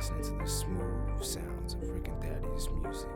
listening to the smooth sounds of Rick and Daddy's music.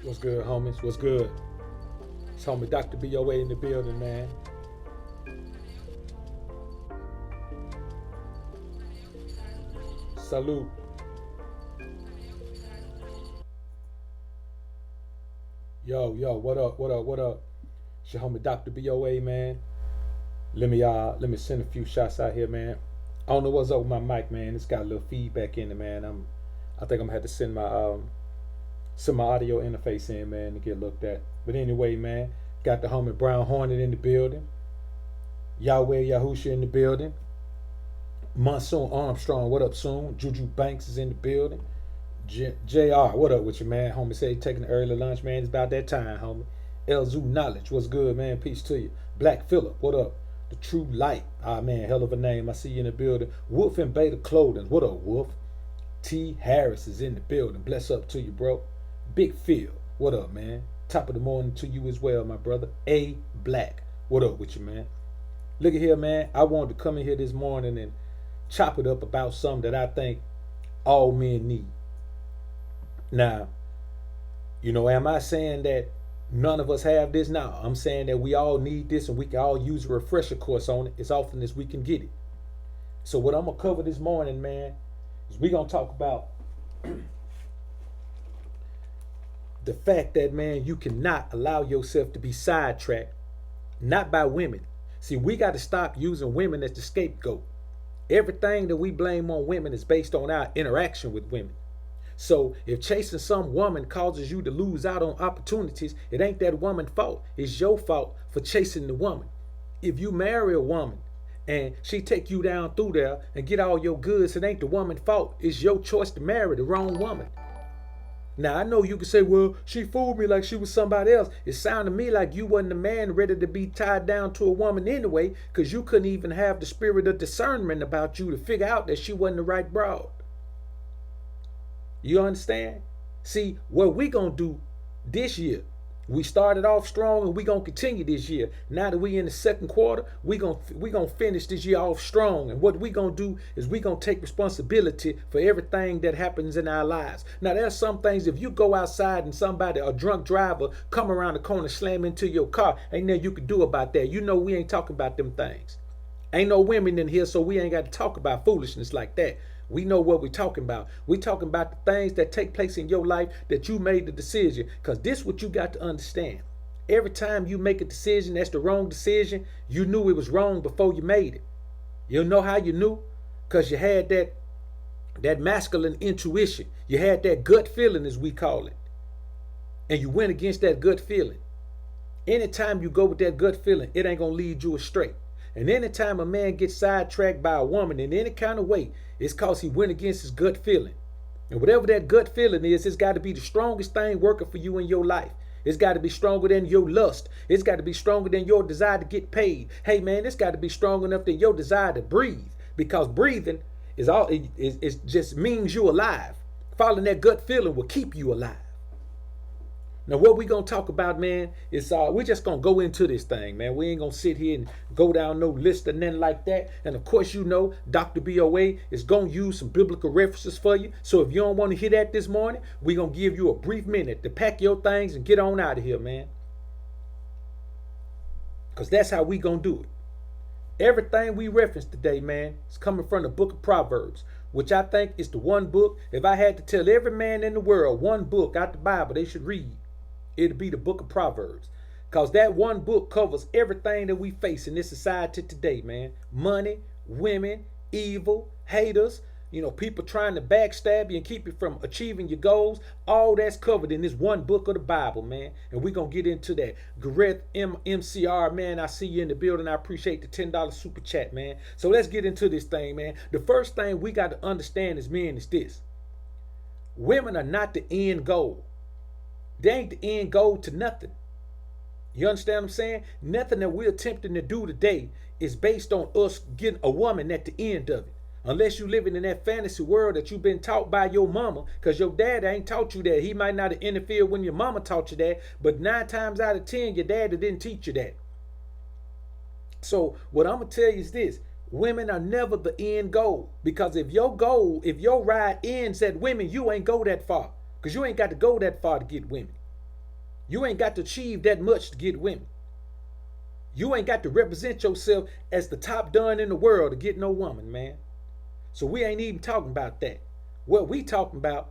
What's good, homies? What's good? It's homie Dr. BoA in the building, man. Salute. Yo, what up? It's your homie Dr. BoA, man. Let me send a few shots out here, man. I don't know what's up with my mic, man. It's got a little feedback in it, man. I think I'm gonna have to send my audio interface in, man, to get looked at. But anyway, man, got the homie Brown Hornet in the building. Yahweh Yahusha in the building. Monsoon Armstrong, what up, soon? Juju Banks is in the building. JR, what up with you, man? Homie say he taking the early lunch, man. It's about that time, homie. Elzu Knowledge, what's good, man? Peace to you. Black Phillip, what up? The True Light, man, hell of a name. I see you in the building. Wolf and Beta Clothing, what up, Wolf? T. Harris is in the building. Bless up to you, bro. Big Phil, what up, man? Top of the morning to you as well, my brother. A. Black, what up with you, man? Look at here, man. I wanted to come in here this morning and chop it up about something that I think all men need. Now, am I saying that none of us have this? No, I'm saying that we all need this and we can all use a refresher course on it as often as we can get it. So what I'm going to cover this morning, man, is we're going to talk about the fact that, man, you cannot allow yourself to be sidetracked, not by women. See, we got to stop using women as the scapegoat. Everything that we blame on women is based on our interaction with women. So if chasing some woman causes you to lose out on opportunities, it ain't that woman's fault. It's your fault for chasing the woman. If you marry a woman and she take you down through there and get all your goods, it ain't the woman's fault. It's your choice to marry the wrong woman. Now I know you can say, well, she fooled me like she was somebody else. It sounded to me like you wasn't a man ready to be tied down to a woman anyway, because you couldn't even have the spirit of discernment about you to figure out that she wasn't the right broad. You understand? See, what we gonna do this year, we started off strong and we gonna continue this year. Now that we in the second quarter, we gonna finish this year off strong. And what we gonna do is we gonna take responsibility for everything that happens in our lives. Now there's some things, if you go outside and somebody, a drunk driver, come around the corner, slam into your car, ain't nothing you can do about that. You know we ain't talking about them things. Ain't no women in here, so we ain't got to talk about foolishness like that. We know what we're talking about. We're talking about the things that take place in your life that you made the decision. Because this is what you got to understand. Every time you make a decision that's the wrong decision, you knew it was wrong before you made it. You know how you knew? Because you had that masculine intuition. You had that gut feeling, as we call it. And you went against that gut feeling. Anytime you go with that gut feeling, it ain't going to lead you astray. And anytime a man gets sidetracked by a woman in any kind of way, it's because he went against his gut feeling. And whatever that gut feeling is, it's got to be the strongest thing working for you in your life. It's got to be stronger than your lust. It's got to be stronger than your desire to get paid. Hey man, it's got to be strong enough than your desire to breathe. Because breathing is all it just means you alive. Following that gut feeling will keep you alive. Now, what we going to talk about, man, is we're just going to go into this thing, man. We ain't going to sit here and go down no list or nothing like that. And, of course, you know, Dr. BoA is going to use some biblical references for you. So if you don't want to hear that this morning, we're going to give you a brief minute to pack your things and get on out of here, man. Because that's how we going to do it. Everything we reference today, man, is coming from the book of Proverbs, which I think is the one book. If I had to tell every man in the world one book out the Bible they should read, it'll be the book of Proverbs. Because that one book covers everything that we face in this society today, man. Money, women, evil, haters, you know, people trying to backstab you and keep you from achieving your goals. All that's covered in this one book of the Bible, man. And we're going to get into that. Gareth MCR, man, I see you in the building. I appreciate the $10 super chat, man. So let's get into this thing, man. The first thing we got to understand as men is this. Women are not the end goal. They ain't the end goal to nothing. You understand what I'm saying? Nothing that we're attempting to do today is based on us getting a woman at the end of it. Unless you living in that fantasy world that you've been taught by your mama, because your dad ain't taught you that. He might not have interfered when your mama taught you that, but 9 times out of 10, your daddy didn't teach you that. So what I'm going to tell you is this. Women are never the end goal. Because if your ride ends at women, you ain't go that far. Because you ain't got to go that far to get women. You ain't got to achieve that much to get women. You ain't got to represent yourself as the top done in the world to get no woman, man. So we ain't even talking about that. What we talking about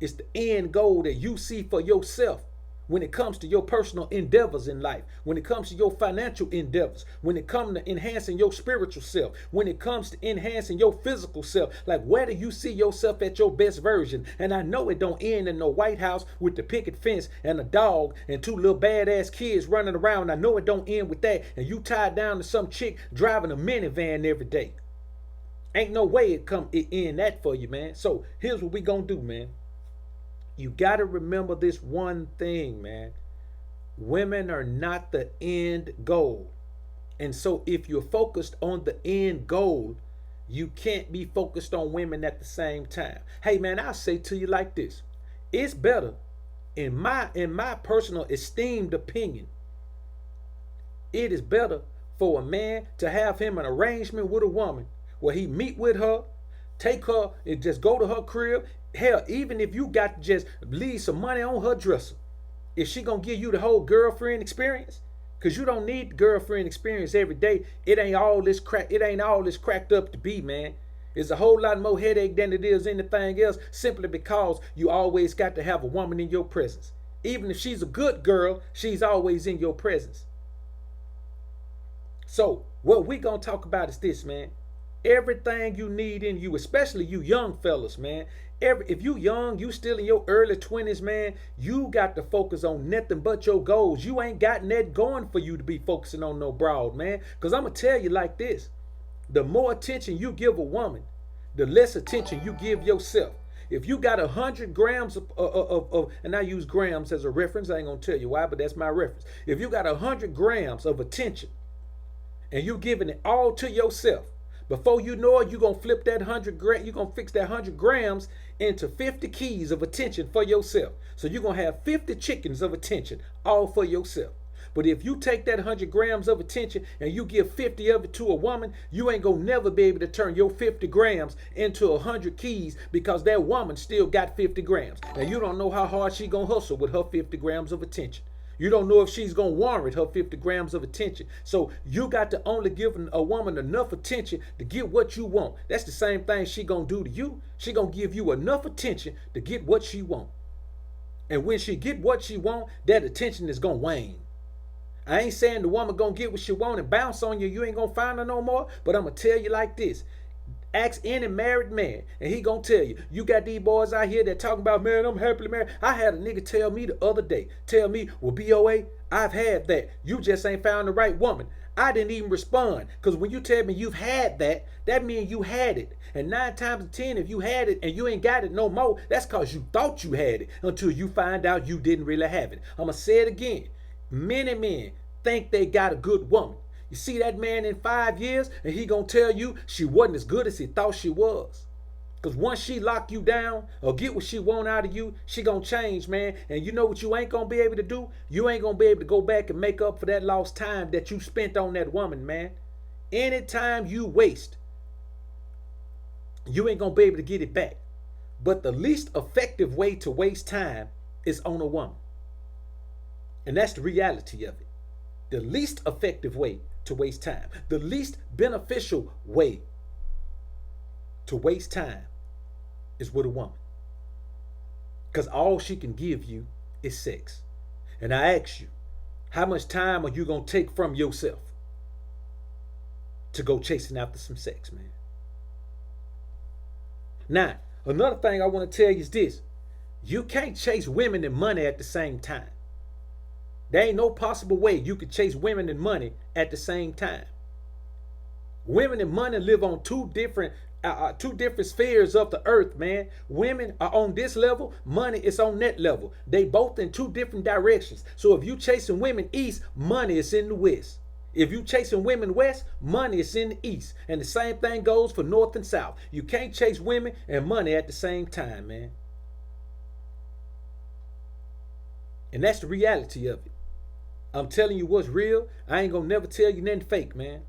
is the end goal that you see for yourself when it comes to your personal endeavors in life, when it comes to your financial endeavors, when it comes to enhancing your spiritual self, when it comes to enhancing your physical self. Like, where do you see yourself at your best version? And I know it don't end in no White House with the picket fence and a dog and 2 little badass kids running around. I know it don't end with that. And you tied down to some chick driving a minivan every day. Ain't no way it end that for you, man. So here's what we gonna do, man. You got to remember this one thing, man. Women are not the end goal. And so if you're focused on the end goal, you can't be focused on women at the same time. Hey, man, I'll say to you like this. It's better, in my personal esteemed opinion, it is better for a man to have him an arrangement with a woman where he meet with her, take her and just go to her crib. Hell, even if you got to just leave some money on her dresser, is she gonna give you the whole girlfriend experience? Because you don't need the girlfriend experience every day. It ain't all this cracked up to be, man. It's a whole lot more headache than it is anything else, simply because you always got to have a woman in your presence. Even if she's a good girl, she's always in your presence. So what we gonna talk about is this, man. Everything you need in you, especially you young fellas, man. If you young, you still in your early 20s, man, you got to focus on nothing but your goals. You ain't got that going for you to be focusing on no broad, man. Because I'm going to tell you like this. The more attention you give a woman, the less attention you give yourself. if you got 100 grams of, and I use grams as a reference, I ain't gonna tell you why, but that's my reference. If you got 100 grams of attention and you giving it all to yourself, before you know it, you're gonna flip that 100 grams, you're gonna fix that 100 grams into 50 keys of attention for yourself. So you're gonna have 50 chickens of attention all for yourself. But if you take that 100 grams of attention and you give 50 of it to a woman, you ain't gonna never be able to turn your 50 grams into 100 keys, because that woman still got 50 grams. And you don't know how hard she gonna hustle with her 50 grams of attention. You don't know if she's gonna warrant her 50 grams of attention. So you got to only give a woman enough attention to get what you want. That's the same thing she gonna do to you. She gonna give you enough attention to get what she want. And when she get what she want, that attention is gonna wane. I ain't saying the woman gonna get what she want and bounce on you. You ain't gonna find her no more. But I'm gonna tell you like this. Ask any married man, and he gonna tell you, you got these boys out here that talking about, man, I'm happily married. I had a nigga tell me the other day, tell me, well, BoA, I've had that. You just ain't found the right woman. I didn't even respond, because when you tell me you've had that, that means you had it. And 9 times out of 10, if you had it and you ain't got it no more, that's because you thought you had it until you find out you didn't really have it. I'm gonna say it again. Many men think they got a good woman. You see that man in 5 years and he gonna tell you she wasn't as good as he thought she was. Because once she lock you down or get what she want out of you, she gonna change, man. And you know what you ain't gonna be able to do? You ain't gonna be able to go back and make up for that lost time that you spent on that woman, man. Any time you waste, you ain't gonna be able to get it back. But the least effective way to waste time is on a woman. And that's the reality of it. The least effective way to waste time, the least beneficial way to waste time is with a woman. Because all she can give you is sex. And I ask you, how much time are you going to take from yourself to go chasing after some sex, man? Now, another thing I want to tell you is this. You can't chase women and money at the same time. There ain't no possible way you could chase women and money at the same time. Women and money live on two different spheres of the earth, man. Women are on this level, money is on that level. They both in two different directions. So if you chasing women east, money is in the west. If you chasing women west, money is in the east. And the same thing goes for north and south. You can't chase women and money at the same time, man. And that's the reality of it. I'm telling you what's real. I ain't gonna never tell you nothing fake, man.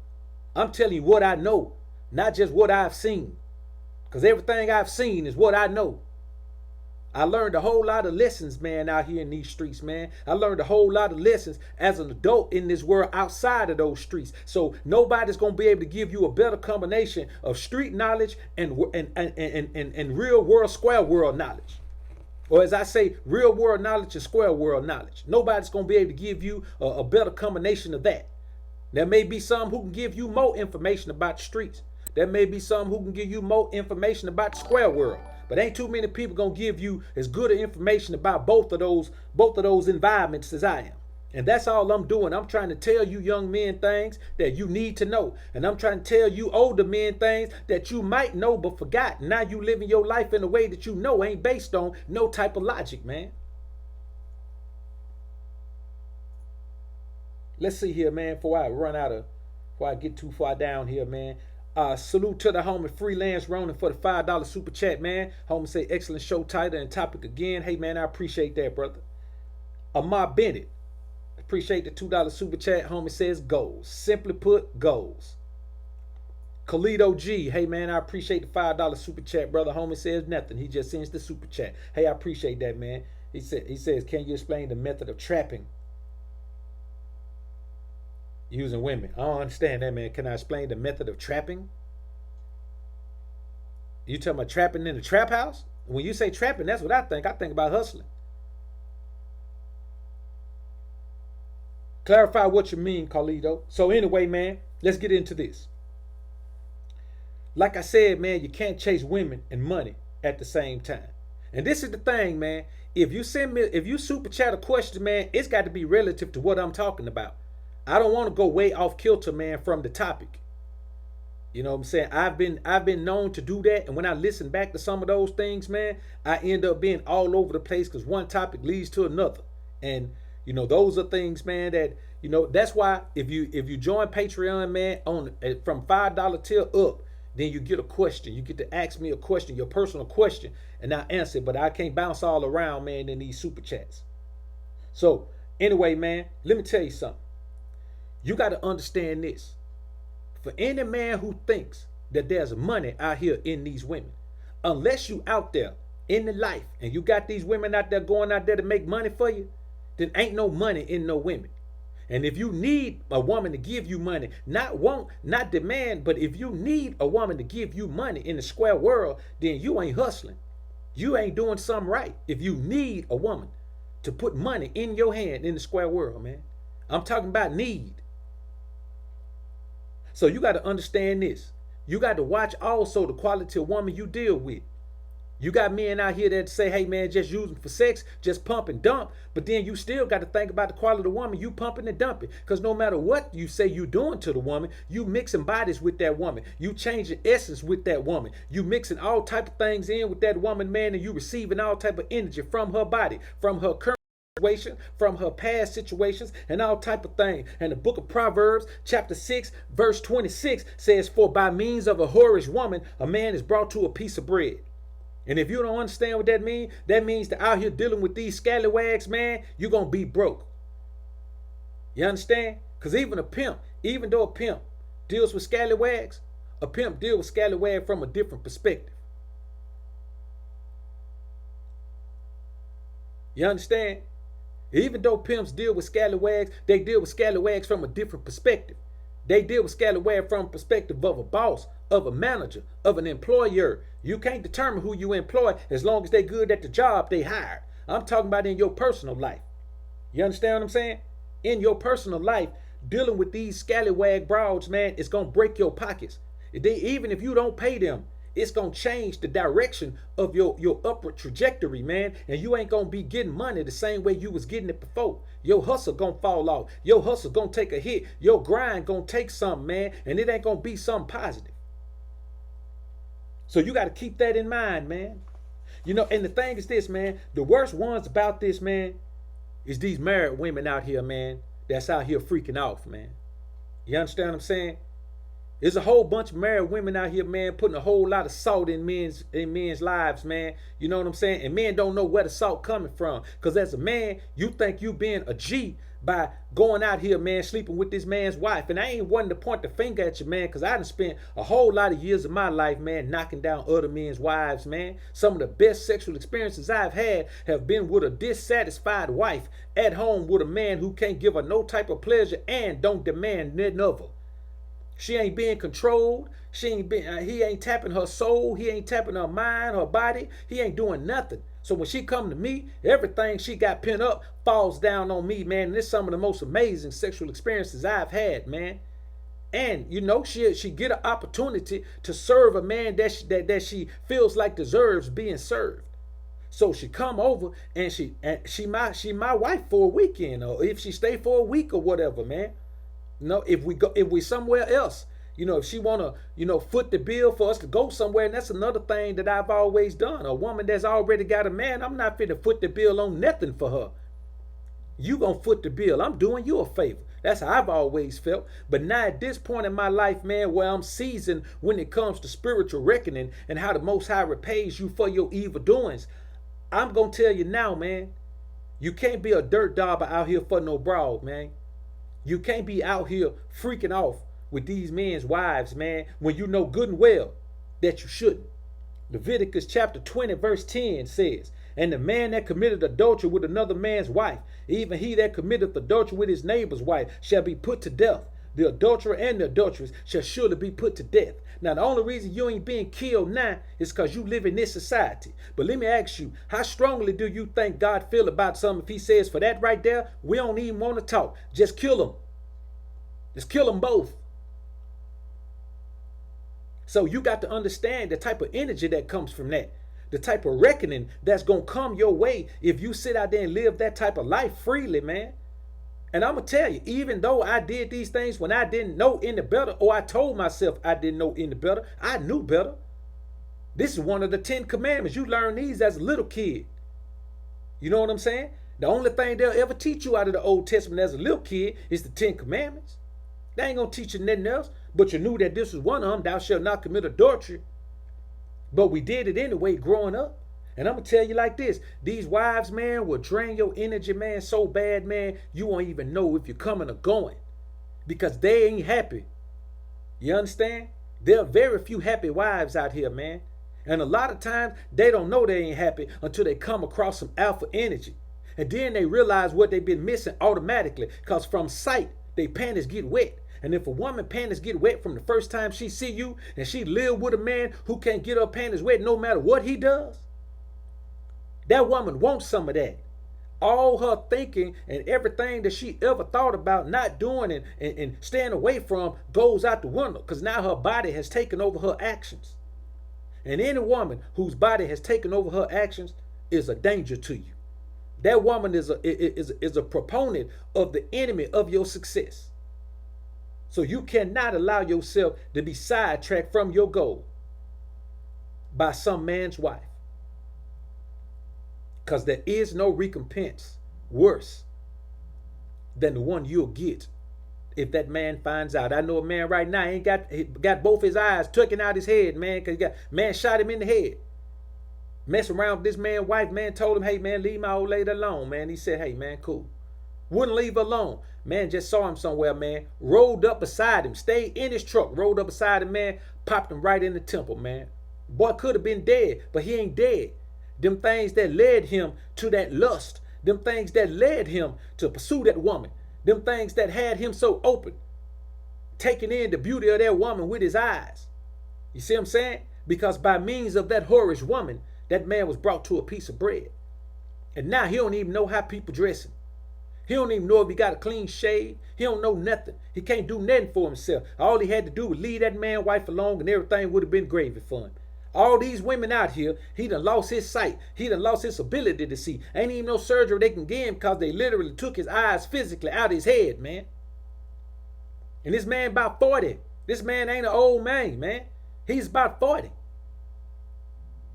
I'm telling you what I know, not just what I've seen. Because everything I've seen is what I know. I learned a whole lot of lessons, man, out here in these streets, man. I learned a whole lot of lessons as an adult in this world outside of those streets. So nobody's gonna be able to give you a better combination of street knowledge and real world, square world knowledge. Or as I say, real world knowledge and square world knowledge. Nobody's going to be able to give you a better combination of that. There may be some who can give you more information about the streets. There may be some who can give you more information about the square world. But ain't too many people going to give you as good information about both of those environments as I am. And that's all I'm doing. I'm trying to tell you young men things that you need to know. And I'm trying to tell you older men things that you might know but forgot. Now you living your life in a way that you know ain't based on no type of logic, man. Let's see here, man, before I get too far down here, man. Salute to the homie Freelance Ronin for the $5 super chat, man. Homie say excellent show title and topic again. Hey, man, I appreciate that, brother. Ahmad Bennett. Appreciate the $2 super chat. Homie says goals. Simply put, goals. Khalid G. Hey, man, I appreciate the $5 super chat. Brother, homie says nothing. He just sends the super chat. Hey, I appreciate that, man. He says, can you explain the method of trapping using women? I don't understand that, man. Can I explain the method of trapping? You talking about trapping in the trap house? When you say trapping, that's what I think. I think about hustling. Clarify what you mean, Carlito. So anyway, man, let's get into this. Like I said, man, you can't chase women and money at the same time. And this is the thing, man. If you super chat a question, man, it's got to be relative to what I'm talking about. I don't want to go way off kilter, man, from the topic. You know what I'm saying? I've been known to do that, and when I listen back to some of those things, man, I end up being all over the place because one topic leads to another. And those are things, man, that that's why if you join Patreon, man, on from $5 tier up, then you get a question. You get to ask me a question, your personal question, and I answer it. But I can't bounce all around, man, in these super chats. So anyway, man, let me tell you something. You got to understand this. For any man who thinks that there's money out here in these women, unless you out there in the life and you got these women out there going out there to make money for you, then ain't no money in no women. And if you need a woman to give you money, not demand, but if you need a woman to give you money in the square world, then you ain't hustling. You ain't doing something right. If you need a woman to put money in your hand in the square world, man, I'm talking about need. So you got to understand this. You got to watch also the quality of woman you deal with. You got men out here that say, hey man, just using for sex, just pump and dump. But then you still got to think about the quality of the woman you pumping and dumping. Because no matter what you say you doing to the woman, you mixing bodies with that woman. You changing essence with that woman. You mixing all type of things in with that woman, man, and you receiving all type of energy from her body, from her current situation, from her past situations, and all type of things. And the book of Proverbs chapter 6 verse 26 says, for by means of a whorish woman a man is brought to a piece of bread. And if you don't understand what that means that out here dealing with these scallywags, man, you're gonna be broke. You understand? Because even though a pimp deals with scallywags, a pimp deals with scallywag from a different perspective. You understand? Even though pimps deal with scallywags, they deal with scallywags from a different perspective. They deal with scallywag from a perspective of a boss, of a manager, of an employer. You can't determine who you employ as long as they're good at the job they hired. I'm talking about in your personal life. You understand what I'm saying? In your personal life, dealing with these scallywag broads, man, it's going to break your pockets. Even if you don't pay them, it's going to change the direction of your upward trajectory, man. And you ain't going to be getting money the same way you was getting it before. Your hustle going to fall off. Your hustle going to take a hit. Your grind going to take something, man. And it ain't going to be something positive. So you got to keep that in mind, man. And the thing is this, man. The worst ones about this, man, is these married women out here, man, that's out here freaking off, man. You understand what I'm saying? There's a whole bunch of married women out here, man, putting a whole lot of salt in men's lives, man. You know what I'm saying? And men don't know where the salt coming from. Because as a man, you think you being a G by going out here, man, sleeping with this man's wife. And I ain't wanting to point the finger at you, man, because I done spent a whole lot of years of my life, man, knocking down other men's wives, man. Some of the best sexual experiences I've had have been with a dissatisfied wife at home with a man who can't give her no type of pleasure and don't demand nothing of her. She ain't being controlled. He ain't tapping her soul. He ain't tapping her mind, her body. He ain't doing nothing. So when she come to me, everything she got pent up falls down on me, man. And it's some of the most amazing sexual experiences I've had, man. And she get an opportunity to serve a man that she feels like deserves being served. So she come over and she my wife for a weekend, or if she stay for a week or whatever, man. If we somewhere else, if she wanna, foot the bill for us to go somewhere, and that's another thing that I've always done. A woman that's already got a man, I'm not finna foot the bill on nothing for her. You gonna foot the bill. I'm doing you a favor. That's how I've always felt. But now at this point in my life, man, where I'm seasoned when it comes to spiritual reckoning and how the Most High repays you for your evil doings, I'm gonna tell you now, man, you can't be a dirt dauber out here for no broad, man. You can't be out here freaking off with these men's wives, man, when you know good and well that you shouldn't. Leviticus chapter 20 verse 10 says, and the man that committed adultery with another man's wife, even he that committeth adultery with his neighbor's wife, shall be put to death. The adulterer and the adulteress shall surely be put to death. Now, the only reason you ain't being killed now is because you live in this society. But let me ask you, how strongly do you think God feel about something if he says, for that right there, we don't even want to talk. Just kill them. Just kill them both. So you got to understand the type of energy that comes from that. The type of reckoning that's going to come your way if you sit out there and live that type of life freely, man. And I'm going to tell you, even though I did these things when I didn't know any better, or I told myself I didn't know any better, I knew better. This is one of the 10 commandments. You learn these as a little kid. You know what I'm saying? The only thing they'll ever teach you out of the Old Testament as a little kid is the 10 commandments. They ain't going to teach you nothing else. But you knew that this was one of them. Thou shalt not commit adultery. But we did it anyway growing up. And I'm going to tell you like this. These wives, man, will drain your energy, man, so bad, man, you won't even know if you're coming or going. Because they ain't happy. You understand? There are very few happy wives out here, man. And a lot of times, they don't know they ain't happy until they come across some alpha energy. And then they realize what they've been missing automatically. Because from sight, they panties get wet. And if a woman panties get wet from the first time she see you, and she live with a man who can't get her panties wet no matter what he does, that woman wants some of that. All her thinking and everything that she ever thought about not doing and staying away from goes out the window. Because now her body has taken over her actions. And any woman whose body has taken over her actions is a danger to you. That woman is a proponent of the enemy of your success. So you cannot allow yourself to be sidetracked from your goal by some man's wife. Because there is no recompense worse than the one you'll get if that man finds out. I know a man right now ain't got both his eyes tucking out his head, man, because man shot him in the head. Messing around with this man's wife, man, told him, hey, man, leave my old lady alone, man. He said, hey, man, cool. Wouldn't leave her alone. Man just saw him somewhere, man. Rolled up beside him. Stayed in his truck. Rolled up beside him, man. Popped him right in the temple, man. Boy could have been dead, but he ain't dead. Them things that led him to that lust. Them things that led him to pursue that woman. Them things that had him so open. Taking in the beauty of that woman with his eyes. You see what I'm saying? Because by means of that whorish woman, that man was brought to a piece of bread. And now he don't even know how people dress him. He don't even know if he got a clean shave. He don't know nothing. He can't do nothing for himself. All he had to do was leave that man's wife alone and everything would have been gravy for him. All these women out here, he done lost his sight. He done lost his ability to see. Ain't even no surgery they can give him because they literally took his eyes physically out of his head, man. And this man about 40. This man ain't an old man, man. He's about 40.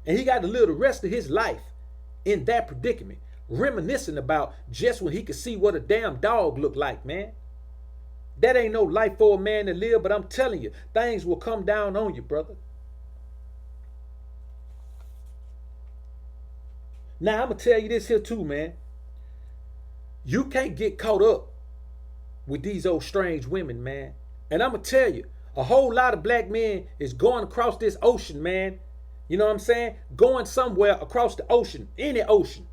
And he got to live the rest of his life in that predicament, reminiscing about just when he could see what a damn dog looked like, man. That ain't no life for a man to live, but I'm telling you, things will come down on you, brother. Now, I'm going to tell you this here too, man. You can't get caught up with these old strange women, man. And I'm going to tell you, a whole lot of black men is going across this ocean, man. You know what I'm saying? Going somewhere across the ocean, any ocean,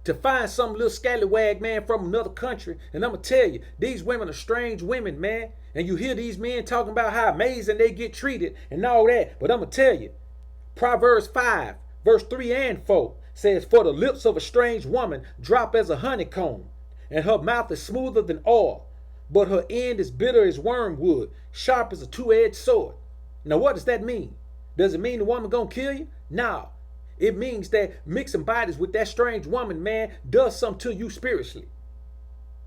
to find some little scallywag, man, from another country. And I'm going to tell you, these women are strange women, man. And you hear these men talking about how amazing they get treated and all that. But I'm going to tell you, Proverbs 5, verse 3 and 4 says, for the lips of a strange woman drop as a honeycomb, and her mouth is smoother than oil, but her end is bitter as wormwood, sharp as a two-edged sword. Now, what does that mean? Does it mean the woman gonna kill you? No. It means that mixing bodies with that strange woman, man, does something to you spiritually.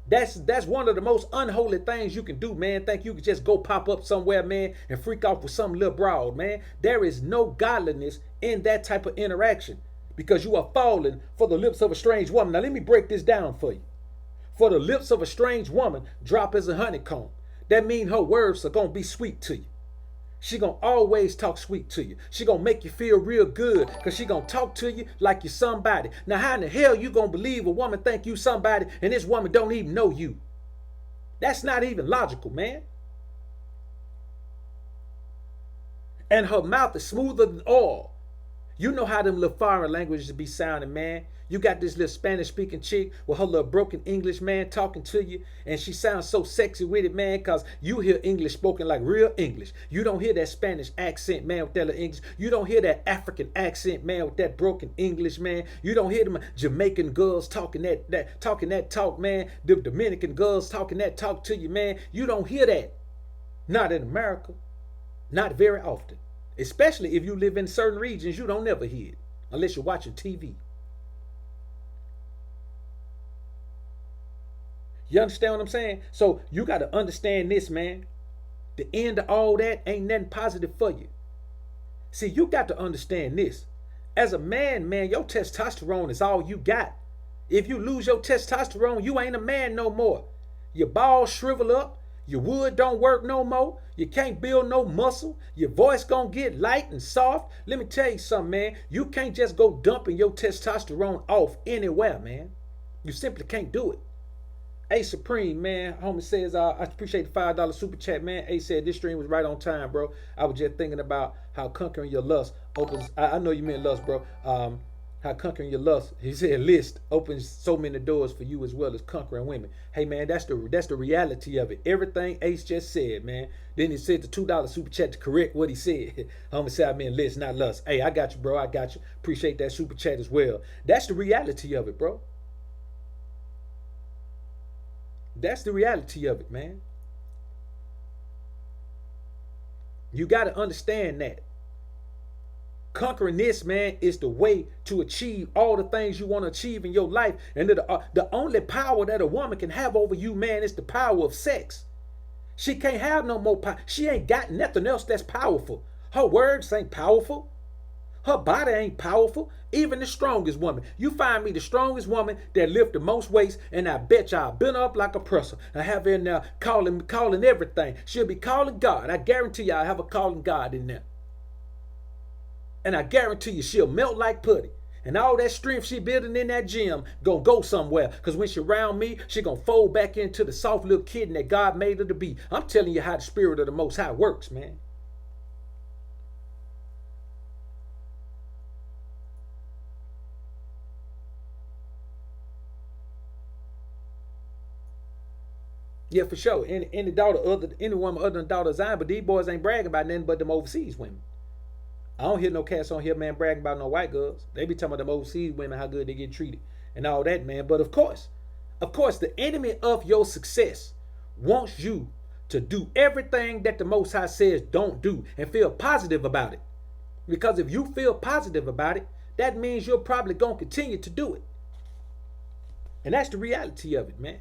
That's one of the most unholy things you can do, man. Think you can just go pop up somewhere, man, and freak off with some little broad, man. There is no godliness in that type of interaction because you are falling for the lips of a strange woman. Now, let me break this down for you. For the lips of a strange woman drop as a honeycomb. That means her words are going to be sweet to you. She going to always talk sweet to you. She going to make you feel real good because she going to talk to you like you're somebody. Now, how in the hell you going to believe a woman think you somebody and this woman don't even know you? That's not even logical, man. And her mouth is smoother than oil. You know how them little foreign languages be sounding, man. You got this little Spanish-speaking chick with her little broken English, man, talking to you. And she sounds so sexy with it, man, because you hear English spoken like real English. You don't hear that Spanish accent, man, with that little English. You don't hear that African accent, man, with that broken English, man. You don't hear them Jamaican girls talking that talk, man. The Dominican girls talking that talk to you, man. You don't hear that. Not in America. Not very often. Especially if you live in certain regions, you don't never hear it. Unless you're watching TV. You understand what I'm saying? So you got to understand this, man. The end of all that ain't nothing positive for you. See, you got to understand this. As a man, your testosterone is all you got. If you lose your testosterone, you ain't a man no more. Your balls shrivel up. Your wood don't work no more. You can't build no muscle. Your voice gonna get light and soft. Let me tell you something, man. You can't just go dumping your testosterone off anywhere, man. You simply can't do it. A Supreme, man, homie says, I appreciate the $5 super chat, man. A said this stream was right on time, bro. I was just thinking about how conquering your lust opens. I know you meant lust, bro. How conquering your lust, he said, list opens so many doors for you as well as conquering women. Hey, man, that's the reality of it. Everything Ace just said, man. Then he said the $2 super chat to correct what he said. Homie said I meant list, not lust. Hey, I got you, bro. I got you. Appreciate that super chat as well. That's the reality of it, bro. That's the reality of it, man. You got to understand that. Conquering this, man, is the way to achieve all the things you want to achieve in your life. And the only power that a woman can have over you, man, is the power of sex. She can't have no more power. She ain't got nothing else that's powerful. Her words ain't powerful. Her body ain't powerful. Even the strongest woman. You find me the strongest woman that lift the most weights, and I bet you I'll bend up like a presser. I have her in there calling everything. She'll be calling God. I guarantee you I'll have her calling God in there. And I guarantee you she'll melt like putty. And all that strength she building in that gym gonna go somewhere. Because when she around me, she gonna fold back into the soft little kitten that God made her to be. I'm telling you how the spirit of the Most High works, man. Yeah, for sure. Any woman other than daughter of Zion, but these boys ain't bragging about nothing but them overseas women. I don't hear no cats on here, man, bragging about no white girls. They be talking about them overseas women, how good they get treated and all that, man. But of course, the enemy of your success wants you to do everything that the Most High says don't do and feel positive about it. Because if you feel positive about it, that means you're probably going to continue to do it. And that's the reality of it, man.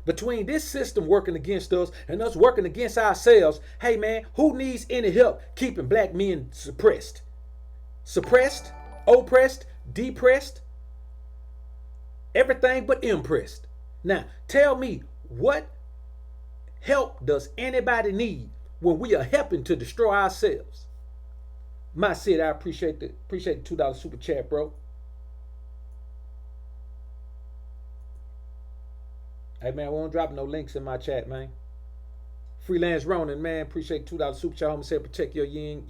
Between this system working against us and us working against ourselves, hey man, who needs any help keeping black men suppressed? Suppressed, oppressed, depressed, everything but impressed. Now, tell me, what help does anybody need when we are helping to destroy ourselves? My Sid, I appreciate the $2 super chat, bro. Hey man, we won't drop no links in my chat, man. Freelance Ronin, man, appreciate $2 super chat. Homie said protect your yang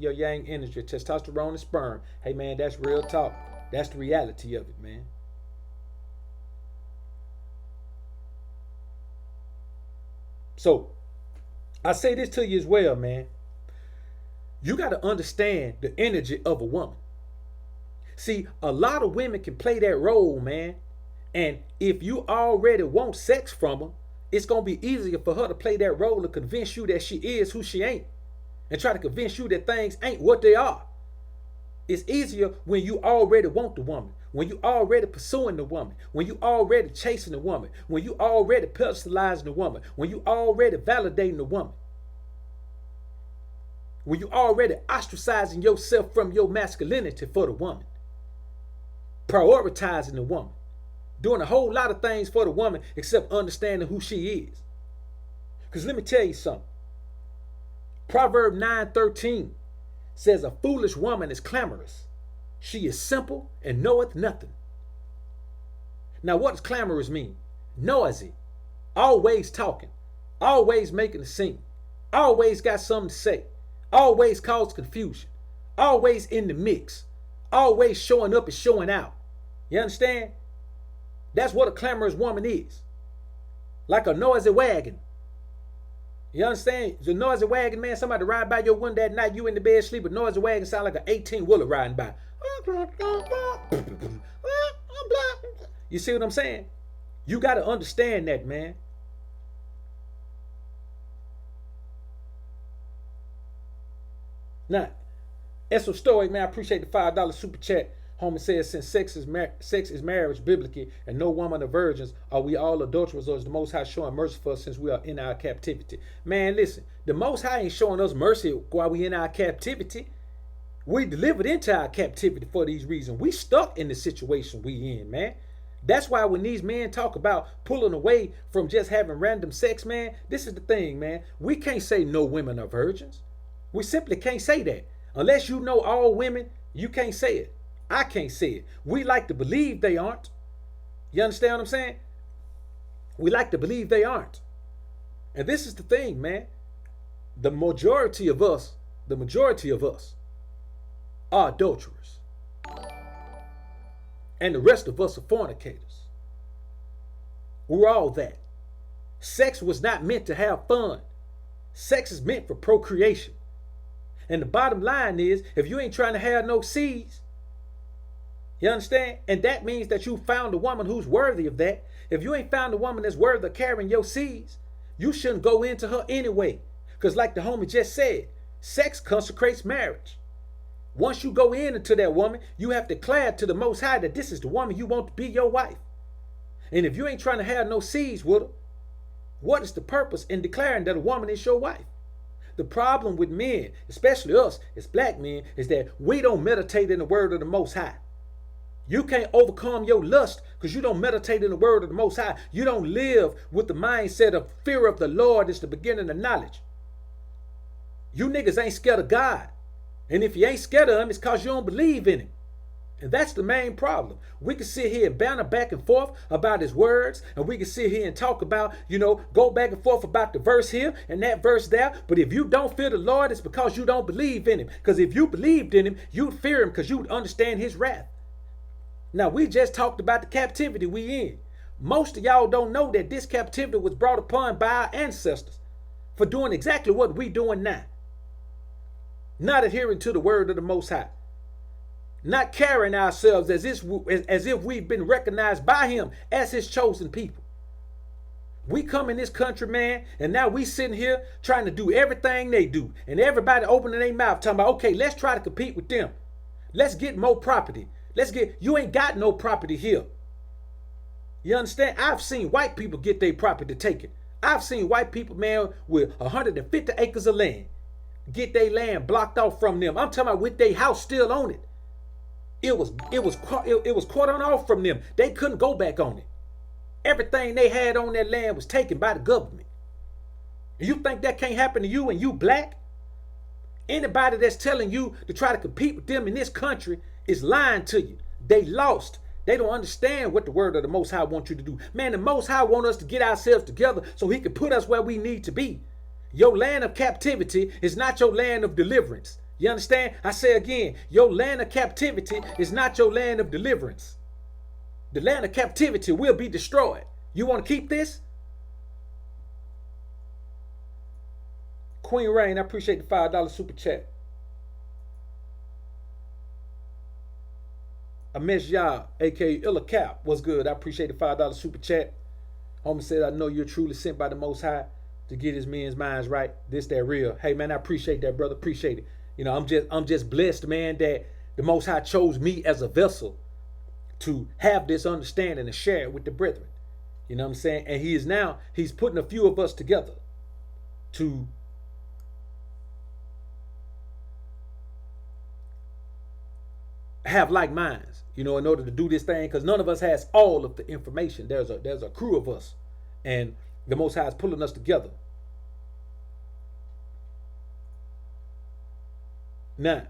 energy, testosterone and sperm. Hey man, that's real talk. That's the reality of it, man. So I say this to you as well, man. You got to understand the energy of a woman. See, a lot of women can play that role, man. And if you already want sex from her, it's going to be easier for her to play that role to convince you that she is who she ain't. And try to convince you that things ain't what they are. It's easier when you already want the woman. When you already pursuing the woman. When you already chasing the woman. When you already personalizing the woman. When you already validating the woman. When you already ostracizing yourself from your masculinity for the woman. Prioritizing the woman. Doing a whole lot of things for the woman except understanding who she is. Because let me tell you something. Proverb 9:13 says a foolish woman is clamorous. She is simple and knoweth nothing. Now what does clamorous mean? Noisy. Always talking. Always making a scene. Always got something to say. Always cause confusion. Always in the mix. Always showing up and showing out. You understand? That's what a clamorous woman is. Like a noisy wagon. You understand? The noisy wagon, man, somebody ride by your window at night, you in the bed sleep, a noisy wagon sound like an 18-wheeler riding by. You see what I'm saying? You got to understand that, man. Now, Esso Stoic, man, I appreciate the $5 super chat. Homie says, since sex is marriage biblically and no woman of virgins, are we all adulterers, or is the Most High showing mercy for us since we are in our captivity? Man, listen, the Most High ain't showing us mercy while we in our captivity. We delivered into our captivity for these reasons. We stuck in the situation we in, man. That's why when these men talk about pulling away from just having random sex, man, this is the thing, man. We can't say no women are virgins. We simply can't say that. Unless you know all women, you can't say it. I can't say it. We like to believe they aren't. You understand what I'm saying? We like to believe they aren't. And this is the thing, man. The majority of us are adulterers. And the rest of us are fornicators. We're all that. Sex was not meant to have fun. Sex is meant for procreation. And the bottom line is, if you ain't trying to have no seeds, you understand? And that means that you found a woman who's worthy of that. If you ain't found a woman that's worthy of carrying your seeds, you shouldn't go into her anyway. Because like the homie just said, sex consecrates marriage. Once you go into that woman, you have to declare to the Most High that this is the woman you want to be your wife. And if you ain't trying to have no seeds with her, what is the purpose in declaring that a woman is your wife? The problem with men, especially us as black men, is that we don't meditate in the word of the Most High. You can't overcome your lust because you don't meditate in the word of the Most High. You don't live with the mindset of fear of the Lord is the beginning of knowledge. You niggas ain't scared of God. And if you ain't scared of him, it's because you don't believe in him. And that's the main problem. We can sit here and banter back and forth about his words, and we can sit here and talk about, go back and forth about the verse here and that verse there. But if you don't fear the Lord, it's because you don't believe in him. Because if you believed in him, you'd fear him because you'd understand his wrath. Now, we just talked about the captivity we in. Most of y'all don't know that this captivity was brought upon by our ancestors for doing exactly what we doing now. Not adhering to the word of the Most High. Not carrying ourselves as if we've been recognized by him as his chosen people. We come in this country, man, and now we sitting here trying to do everything they do. And everybody opening their mouth talking about, okay, let's try to compete with them. Let's get more property. You ain't got no property here. You understand? I've seen white people get their property taken. I've seen white people, man, with 150 acres of land, get their land blocked off from them. I'm talking about with their house still on it. It was caught on off from them. They couldn't go back on it. Everything they had on that land was taken by the government. And you think that can't happen to you and you black? Anybody that's telling you to try to compete with them in this country is lying to you. They lost. They don't understand what the word of the Most High wants you to do. Man, the Most High wants us to get ourselves together so he can put us where we need to be. Your land of captivity is not your land of deliverance. You understand? I say again, your land of captivity is not your land of deliverance. The land of captivity will be destroyed. You want to keep this? Queen Rain, I appreciate the $5 super chat. Amesh Yah, aka Illa Cap, what's good? I appreciate the $5 super chat. Homie said, I know you're truly sent by the Most High to get his men's minds right. This, that real. Hey man, I appreciate that, brother. Appreciate it. I'm just blessed, man, that the Most High chose me as a vessel to have this understanding and share it with the brethren. You know what I'm saying? And he's putting a few of us together to have like minds, in order to do this thing, because none of us has all of the information. There's a crew of us, and the Most High is pulling us together. Now,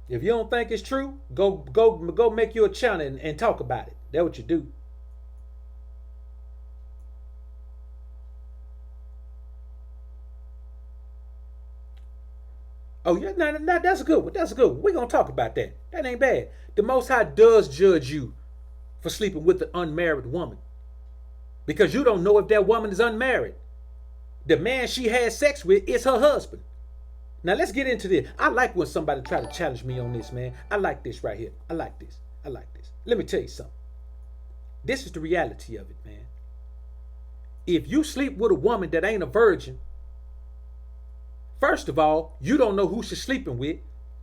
if you don't think it's true, go make you a channel and talk about it. That's what you do. Oh yeah, no, that's a good one. That's a good one. We're gonna talk about that. That ain't bad. The Most High does judge you for sleeping with an unmarried woman, because you don't know if that woman is unmarried. The man she had sex with is her husband. Now let's get into this. I like when somebody try to challenge me on this, man. I like this right here. I like this. Let me tell you something. This is the reality of it, man. If you sleep with a woman that ain't a virgin, first of all, you don't know who she's sleeping with.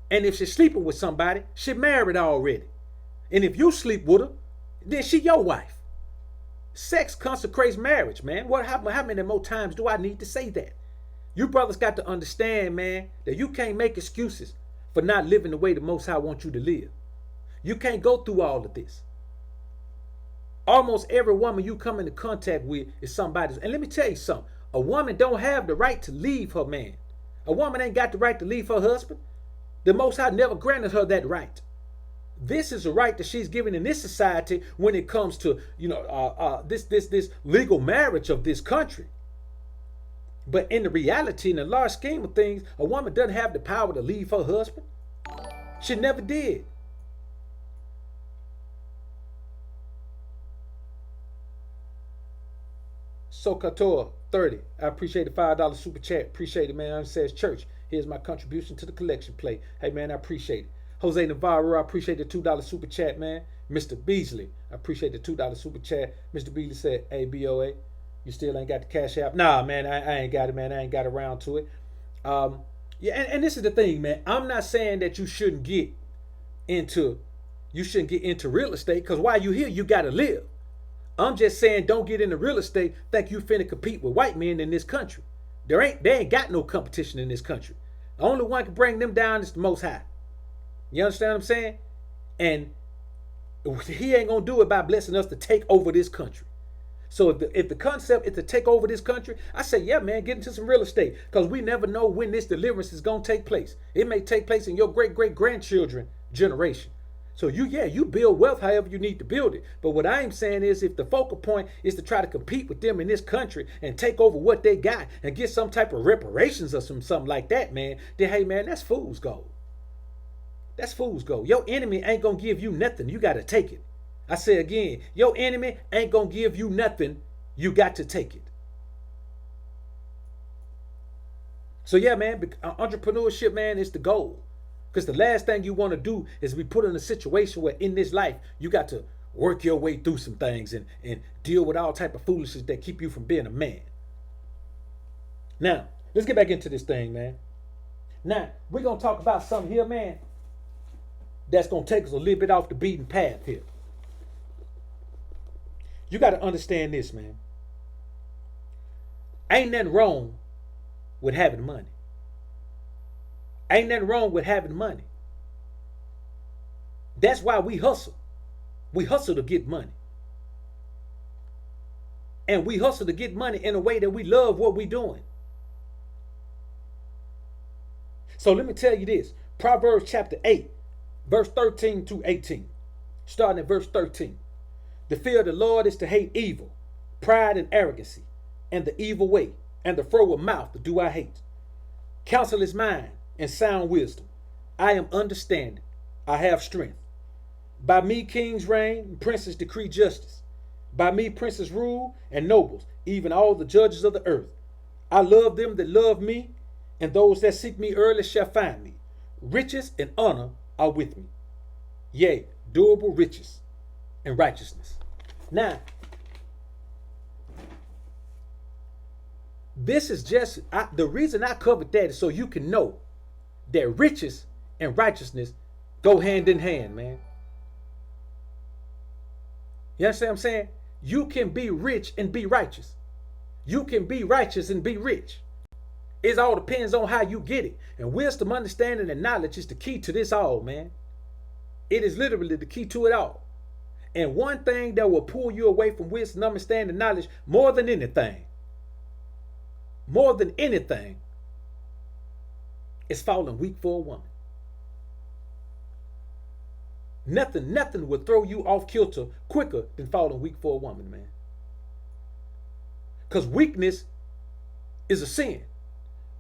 And if she's sleeping with somebody, she married already. And if you sleep with her, then she your wife. Sex consecrates marriage, man. How many more times do I need to say that? You brothers got to understand, man, that you can't make excuses for not living the way the Most High wants you to live. You can't go through all of this. Almost every woman you come into contact with is somebody's. And let me tell you something. A woman don't have the right to leave her man. A woman ain't got the right to leave her husband. The Most High never granted her that right. This is a right that she's given in this society when it comes to, this legal marriage of this country. But in the reality, in the large scheme of things, a woman doesn't have the power to leave her husband. She never did. SoCouture 30. I appreciate the $5 super chat. Appreciate it, man. It says church. Here's my contribution to the collection plate. Hey, man, I appreciate it. Jose Navarro, I appreciate the $2 super chat, man. Mr. Beasley, I appreciate the $2 super chat. Mr. Beasley said, hey, BoA, you still ain't got the cash app? Nah, man, I ain't got it, man. I ain't got around to it. And this is the thing, man. I'm not saying that you shouldn't get into real estate, because while you here, you got to live. I'm just saying don't get into real estate think you finna compete with white men in this country. They ain't got no competition in this country. The only one can bring them down is the Most High. You understand what I'm saying? And he ain't gonna do it by blessing us to take over this country. So if the concept is to take over this country, I say, yeah, man, get into some real estate, because we never know when this deliverance is gonna take place. It may take place in your great-great-grandchildren generation. So you build wealth however you need to build it. But what I'm saying is, if the focal point is to try to compete with them in this country and take over what they got and get some type of reparations or something like that, man, then hey, man, that's fool's gold. That's fool's gold. Your enemy ain't gonna give you nothing. You gotta take it. I say again, your enemy ain't gonna give you nothing. You got to take it. So yeah, man, entrepreneurship, man, is the goal. Because the last thing you want to do is be put in a situation where in this life you got to work your way through some things and deal with all type of foolishness that keep you from being a man. Now, let's get back into this thing, man. Now, we're going to talk about something here, man, that's going to take us a little bit off the beaten path here. You got to understand this, man. Ain't nothing wrong with having money. Ain't nothing wrong with having money. That's why we hustle. We hustle to get money. And we hustle to get money in a way that we love what we're doing. So let me tell you this. Proverbs chapter 8, verse 13 to 18. Starting at verse 13. The fear of the Lord is to hate evil, pride and arrogancy, and the evil way, and the froward mouth do I hate. Counsel is mine, and sound wisdom. I am understanding. I have strength. By me kings reign, and princes decree justice. By me princes rule, and nobles, even all the judges of the earth. I love them that love me, and those that seek me early shall find me. Riches and honor are with me. Yea, durable riches and righteousness. Now, this is just, the reason I covered that is so you can know that riches and righteousness go hand in hand, man. You understand what I'm saying? You can be rich and be righteous. You can be righteous and be rich. It all depends on how you get it. And wisdom, understanding, and knowledge is the key to this all, man. It is literally the key to it all. And one thing that will pull you away from wisdom, understanding, knowledge more than anything, is falling weak for a woman. Nothing will throw you off kilter quicker than falling weak for a woman, man. Because weakness is a sin.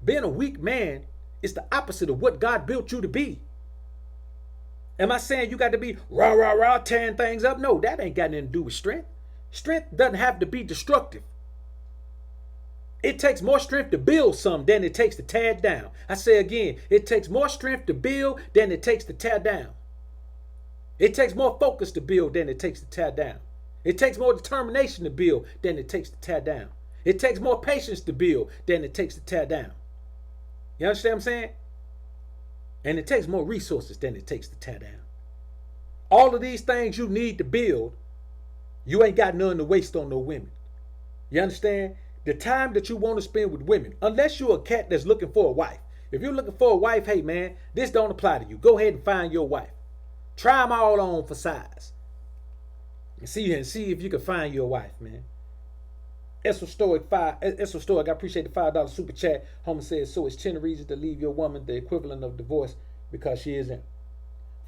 Being a weak man is the opposite of what God built you to be. Am I saying you got to be rah, tearing things up? No, that ain't got nothing to do with strength. Strength doesn't have to be destructive. It takes more strength to build something than it takes to tear it down. I say again, it takes more strength to build than it takes to tear down. It takes more focus to build than it takes to tear down. It takes more determination to build than it takes to tear down. It takes more patience to build than it takes to tear down. You understand what I'm saying? And it takes more resources than it takes to tear down. All of these things you need to build, you ain't got none to waste on no women. You understand? The time that you want to spend with women, unless you're a cat that's looking for a wife. If you're looking for a wife, hey man, this don't apply to you. Go ahead and find your wife. Try them all on for size. And see if you can find your wife, man. Essel Stoic, I appreciate the $5 super chat. Homer says, so it's 10 reasons to leave your woman, the equivalent of divorce, because she isn't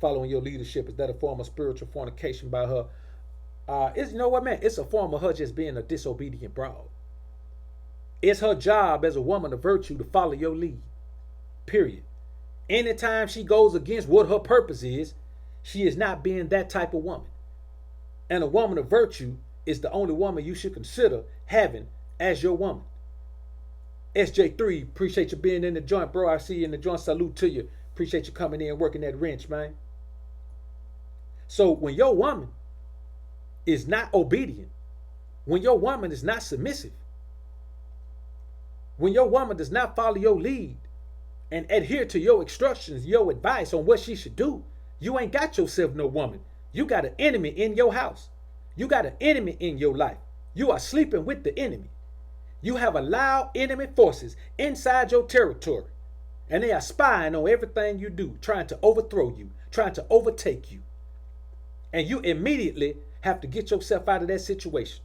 following your leadership. Is that a form of spiritual fornication by her? You know what, man? It's a form of her just being a disobedient broad. It's her job as a woman of virtue to follow your lead. Period. Anytime she goes against what her purpose is, she is not being that type of woman. And a woman of virtue is the only woman you should consider having as your woman. SJ3, appreciate you being in the joint, bro. I see you in the joint. Salute to you. Appreciate you coming in working that wrench, man. So when your woman is not obedient, when your woman is not submissive, when your woman does not follow your lead and adhere to your instructions, your advice on what she should do, you ain't got yourself no woman. You got an enemy in your house. You got an enemy in your life. You are sleeping with the enemy. You have allowed enemy forces inside your territory, and they are spying on everything you do, trying to overthrow you, trying to overtake you. And you immediately have to get yourself out of that situation,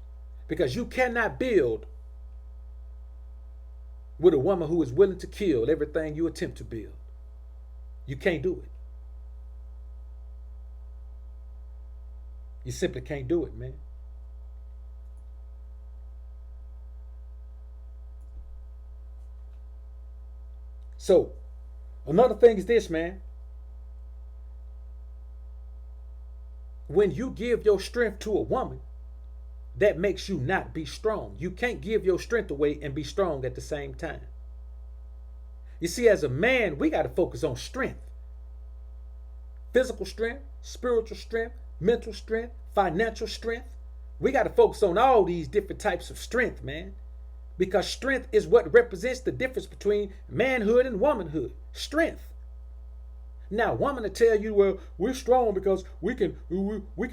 because you cannot build with a woman who is willing to kill everything you attempt to build. You can't do it. You simply can't do it, man. So, another thing is this, man. When you give your strength to a woman, that makes you not be strong. You can't give your strength away and be strong at the same time. You see, as a man, we got to focus on strength. Physical strength, spiritual strength, mental strength, financial strength. We got to focus on all these different types of strength, man. Because strength is what represents the difference between manhood and womanhood. Strength. Now, woman will tell you, well, we're strong because we can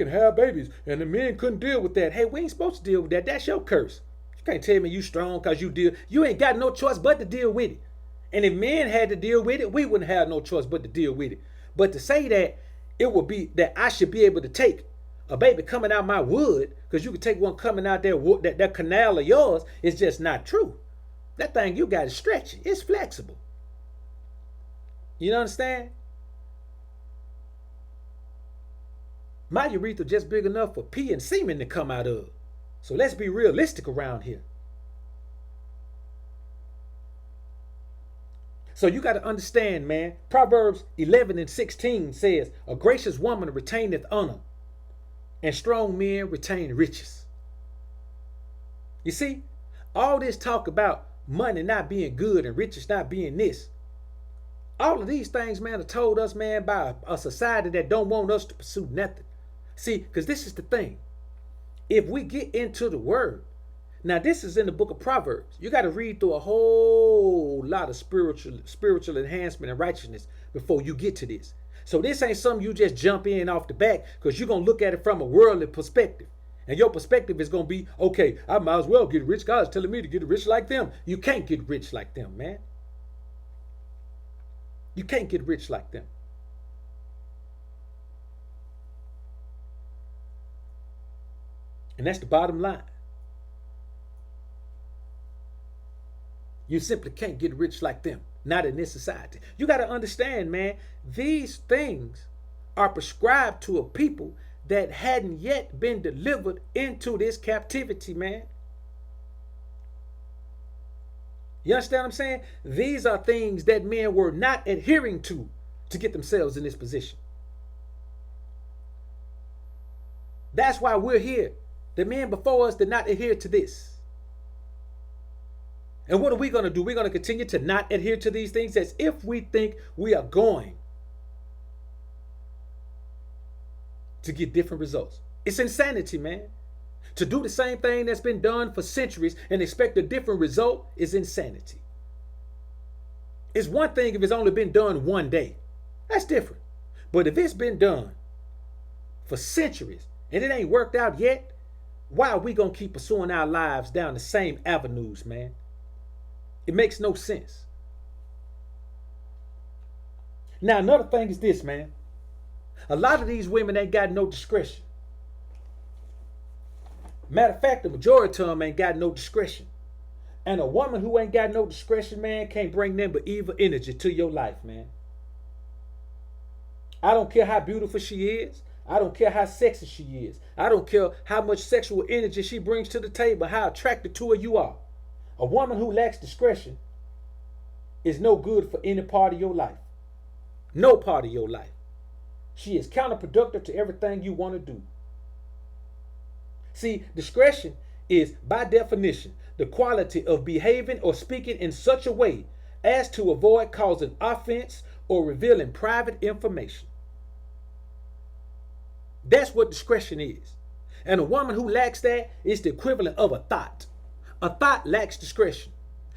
have babies, and the men couldn't deal with that. Hey, we ain't supposed to deal with that. That's your curse. You can't tell me you strong because you ain't got no choice but to deal with it. And if men had to deal with it, we wouldn't have no choice but to deal with it. But to say that it would be that I should be able to take a baby coming out my wood, because you could take one coming out there, that canal of yours, is just not true. That thing you got is stretchy. It's flexible. You understand? My urethra just big enough for pee and semen to come out of. So let's be realistic around here. So you got to understand, man. Proverbs 11:16 says, a gracious woman retaineth honor, and strong men retain riches. You see, all this talk about money not being good and riches not being this, all of these things, man, are told us, man, by a society that don't want us to pursue nothing. See, because this is the thing. If we get into the word, now this is in the book of Proverbs. You got to read through a whole lot of spiritual enhancement and righteousness before you get to this. So this ain't something you just jump in off the back, because you're going to look at it from a worldly perspective. And your perspective is going to be, okay, I might as well get rich. God's telling me to get rich like them. You can't get rich like them, man. You can't get rich like them. And that's the bottom line. You simply can't get rich like them. Not in this society. You got to understand, man, these things are prescribed to a people that hadn't yet been delivered into this captivity, man. You understand what I'm saying? These are things that men were not adhering to get themselves in this position. That's why we're here. The men before us did not adhere to this. And what are we going to do? We're going to continue to not adhere to these things as if we think we are going to get different results. It's insanity, man. To do the same thing that's been done for centuries and expect a different result is insanity. It's one thing if it's only been done one day. that's different. But if it's been done for centuries and it ain't worked out yet, why are we gonna keep pursuing our lives down the same avenues, man? It makes no sense. Now, another thing is this, man. A lot of these women ain't got no discretion. Matter of fact, the majority of them ain't got no discretion. And a woman who ain't got no discretion, man, can't bring them but evil energy to your life, man. I don't care how beautiful she is. I don't care how sexy she is. I don't care how much sexual energy she brings to the table, how attracted to her you are. A woman who lacks discretion is no good for any part of your life. No part of your life. She is counterproductive to everything you want to do. See, discretion is, by definition, the quality of behaving or speaking in such a way as to avoid causing offense or revealing private information. That's what discretion is. And a woman who lacks that is the equivalent of a thought. A thought lacks discretion.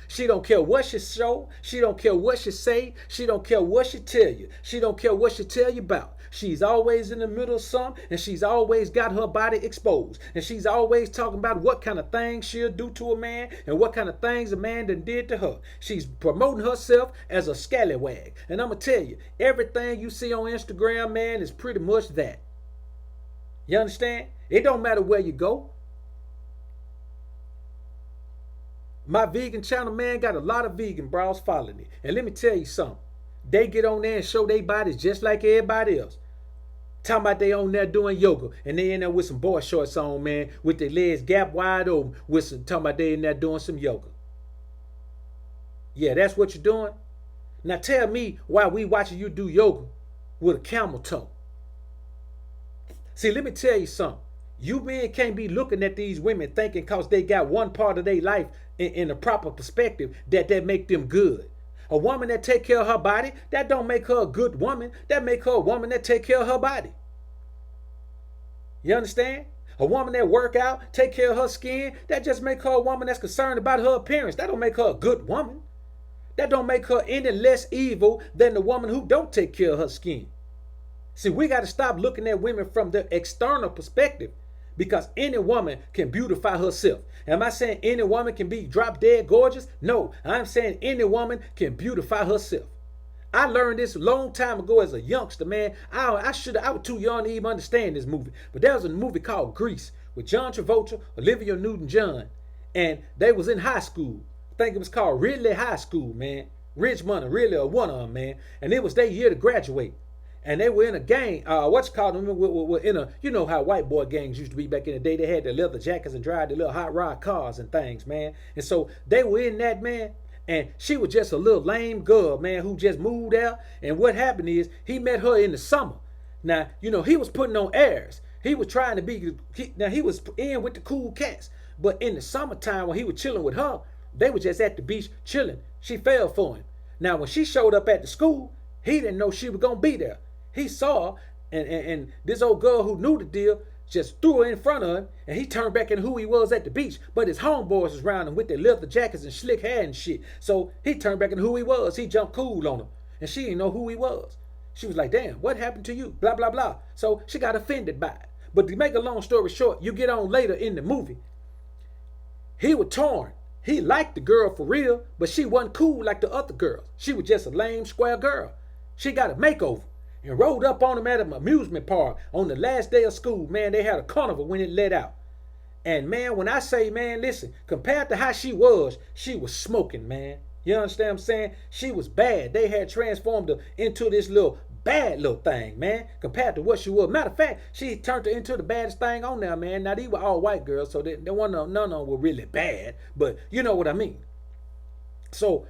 She don't care what she show. She don't care what she say. She don't care what she tell you. She don't care what she tell you about. She's always in the middle of something, and she's always got her body exposed. And she's always talking about what kind of things she'll do to a man and what kind of things a man done did to her. She's promoting herself as a scallywag. And I'm going to tell you, everything you see on Instagram, man, is pretty much that. You understand? It don't matter where you go. My vegan channel, man, got a lot of vegan bros following it. And let me tell you something. They get on there and show their bodies just like everybody else. Talking about they on there doing yoga. And they in there with some boy shorts on, man, with their legs gap wide open. With some, talking about they in there doing some yoga. Yeah, that's what you're doing. Now tell me why we watching you do yoga with a camel toe. See, let me tell you something. You men can't be looking at these women thinking because they got one part of their life in a proper perspective that make them good. A woman that take care of her body, that don't make her a good woman. That make her a woman that take care of her body. You understand? A woman that work out, take care of her skin, that just make her a woman that's concerned about her appearance. That don't make her a good woman. That don't make her any less evil than the woman who don't take care of her skin. See, we got to stop looking at women from the external perspective. Because any woman can beautify herself. Am I saying any woman can be drop dead gorgeous? No, I'm saying any woman can beautify herself. I learned this a long time ago as a youngster, man. I was too young to even understand this movie. But there was a movie called Grease with John Travolta, Olivia Newton-John. And they was in high school. I think it was called Ridley High School, man. Richmond, really, or one of them, man. And it was their year to graduate. And they were in a gang, were in a, you know how white boy gangs used to be back in the day. They had their leather jackets and drive their little hot rod cars and things, man. And so they were in that, man. And she was just a little lame girl, man, who just moved out. And what happened is he met her in the summer. Now, you know, he was putting on airs. He was trying to be, he was in with the cool cats. But in the summertime when he was chilling with her, they were just at the beach chilling. She fell for him. Now, when she showed up at the school, he didn't know she was going to be there. He saw her, and this old girl who knew the deal just threw her in front of him, and he turned back into who he was at the beach. But his homeboys was around him with their leather jackets and slick hair and shit. So he turned back into who he was. He jumped cool on him, and she didn't know who he was. She was like, damn, what happened to you? Blah, blah, blah. So she got offended by it. But to make a long story short, you get on later in the movie, he was torn. He liked the girl for real, but she wasn't cool like the other girls. She was just a lame, square girl. She got a makeover. And rode up on him at an amusement park on the last day of school. Man, they had a carnival when it let out. And man, when I say, man, listen, compared to how she was smoking, man. You understand what I'm saying? She was bad. They had transformed her into this little bad little thing, man, compared to what she was. Matter of fact, she turned her into the baddest thing on there, man. Now, these were all white girls, so none of them were really bad. But you know what I mean. So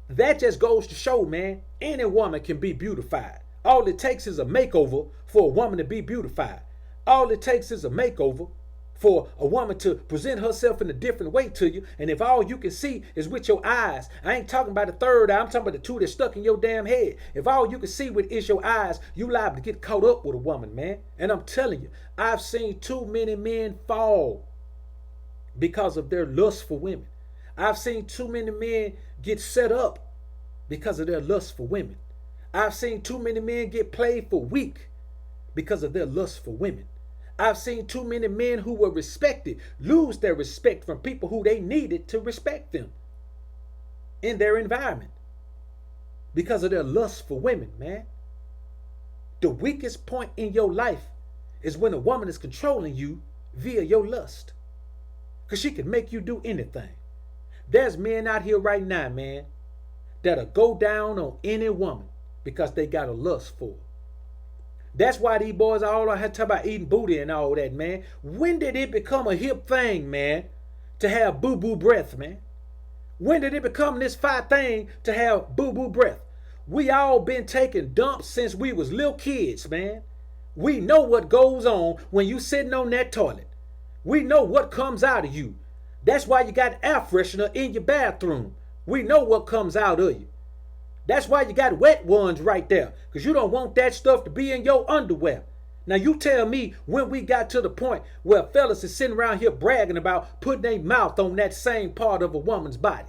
that just goes to show, man, any woman can be beautified. All it takes is a makeover for a woman to be beautified. All it takes is a makeover for a woman to present herself in a different way to you. And if all you can see is with your eyes, I ain't talking about the third eye, I'm talking about the two that's stuck in your damn head. If all you can see with is your eyes, you liable to get caught up with a woman, man. And I'm telling you, I've seen too many men fall because of their lust for women. I've seen too many men get set up because of their lust for women. I've seen too many men get played for weak because of their lust for women. I've seen too many men who were respected lose their respect from people who they needed to respect them in their environment because of their lust for women, man. The weakest point in your life is when a woman is controlling you via your lust. Because she can make you do anything. There's men out here right now, man, that'll go down on any woman because they got a lust for her. That's why these boys are all out here talking about eating booty and all that, man. When did it become a hip thing, man, to have boo-boo breath, man? When did it become this fine thing to have boo-boo breath? We all been taking dumps since we was little kids, man. We know what goes on when you sitting on that toilet. We know what comes out of you. That's why you got air freshener in your bathroom. We know what comes out of you. That's why you got wet ones right there, because you don't want that stuff to be in your underwear. Now you tell me when we got to the point where fellas is sitting around here bragging about putting their mouth on that same part of a woman's body.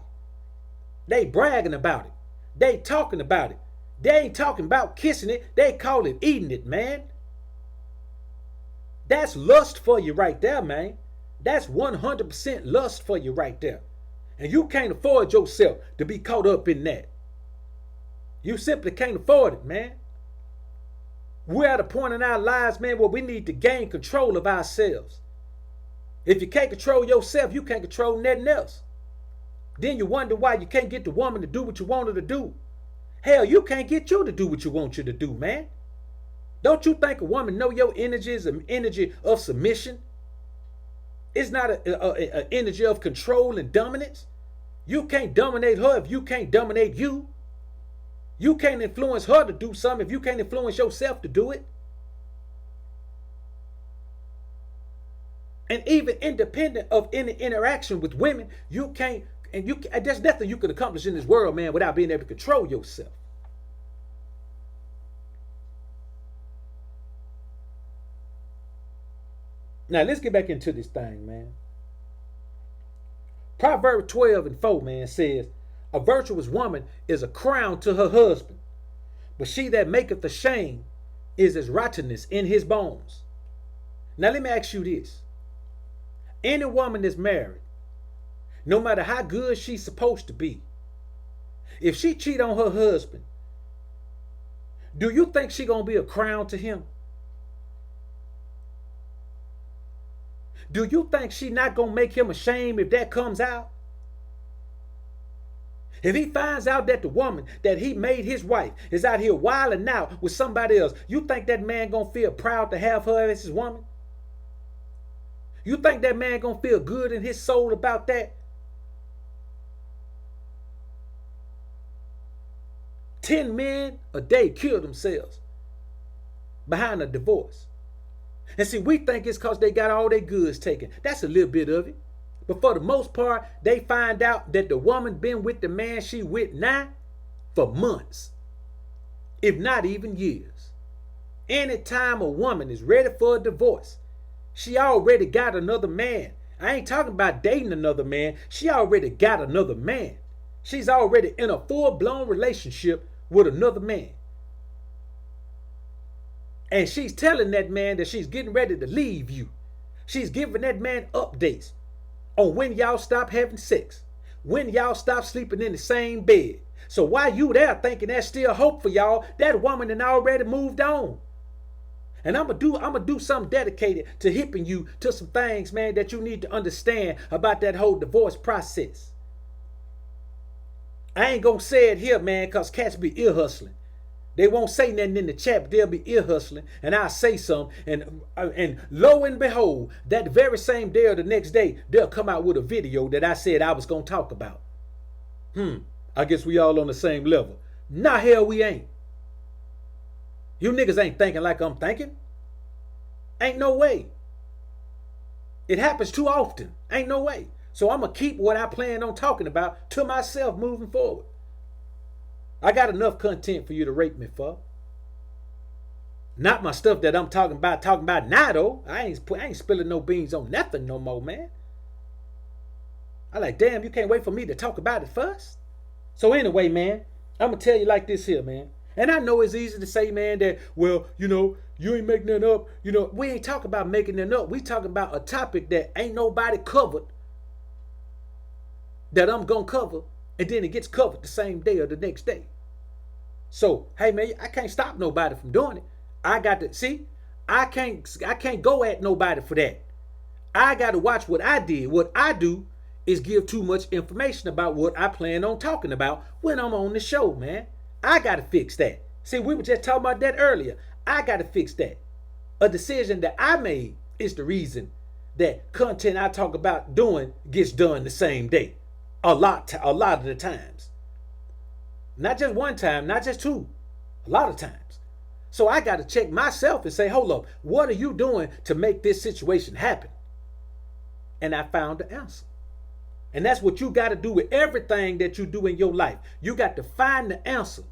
They bragging about it. They talking about it. They ain't talking about kissing it. They call it eating it, man. That's lust for you right there, man. That's 100% lust for you right there. And you can't afford yourself to be caught up in that. You simply can't afford it, man. We're at a point in our lives, man, where we need to gain control of ourselves. If you can't control yourself, you can't control nothing else. Then you wonder why you can't get the woman to do what you want her to do. Hell, you can't get you to do what you want you to do, man. Don't you think a woman know your energy is an energy of submission? It's not an energy of control and dominance. You can't dominate her if you can't dominate you. You can't influence her to do something if you can't influence yourself to do it. And even independent of any interaction with women, you can't, and there's nothing you can accomplish in this world, man, without being able to control yourself. Now, let's get back into this thing, man. Proverbs 12:4, man, says, a virtuous woman is a crown to her husband, but she that maketh ashamed is as rottenness in his bones. Now, let me ask you this. Any woman that's married, no matter how good she's supposed to be, if she cheat on her husband, do you think she gonna be a crown to him? Do you think she not gonna make him ashamed if that comes out? If he finds out that the woman that he made his wife is out here wilding out with somebody else, you think that man gonna feel proud to have her as his woman? You think that man gonna feel good in his soul about that? 10 men a day kill themselves behind a divorce. And see, we think it's because they got all their goods taken. That's a little bit of it. But for the most part, they find out that the woman been with the man she with now for months, if not even years. Anytime a woman is ready for a divorce, she already got another man. I ain't talking about dating another man. She already got another man. She's already in a full-blown relationship with another man. And she's telling that man that she's getting ready to leave you. She's giving that man updates on when y'all stop having sex, when y'all stop sleeping in the same bed. So while you there thinking there's still hope for y'all, that woman had already moved on. And I'm gonna do something dedicated to hipping you to some things, man, that you need to understand about that whole divorce process. I ain't gonna say it here, man, because cats be ear hustling. They won't say nothing in the chat, but they'll be ear hustling, and I'll say something, and lo and behold, that very same day or the next day, they'll come out with a video that I said I was gonna talk about. I guess we all on the same level. Nah, hell we ain't. You niggas ain't thinking like I'm thinking. Ain't no way. It happens too often. Ain't no way. So I'm gonna keep what I plan on talking about to myself moving forward. I got enough content for you to rape me for. Not my stuff that I'm talking about now though. I ain't spilling no beans on nothing no more, man. I like, damn, you can't wait for me to talk about it first? So anyway, man, I'm gonna tell you like this here, man. And I know it's easy to say, man, that, well, you ain't making that up. We ain't talking about making that up. We talking about a topic that ain't nobody covered that I'm going to cover, and then it gets covered the same day or the next day. So, hey, man, I can't stop nobody from doing it. I got to, see, I can't go at nobody for that. I got to watch what I did. What I do is give too much information about what I plan on talking about when I'm on the show, man. I got to fix that. See, we were just talking about that earlier. I got to fix that. A decision that I made is the reason that content I talk about doing gets done the same day. A lot of the times. Not just one time, not just two. A lot of times. So I got to check myself and say, hold up, what are you doing to make this situation happen? And I found the answer. And that's what you got to do with everything that you do in your life. You got to find the answer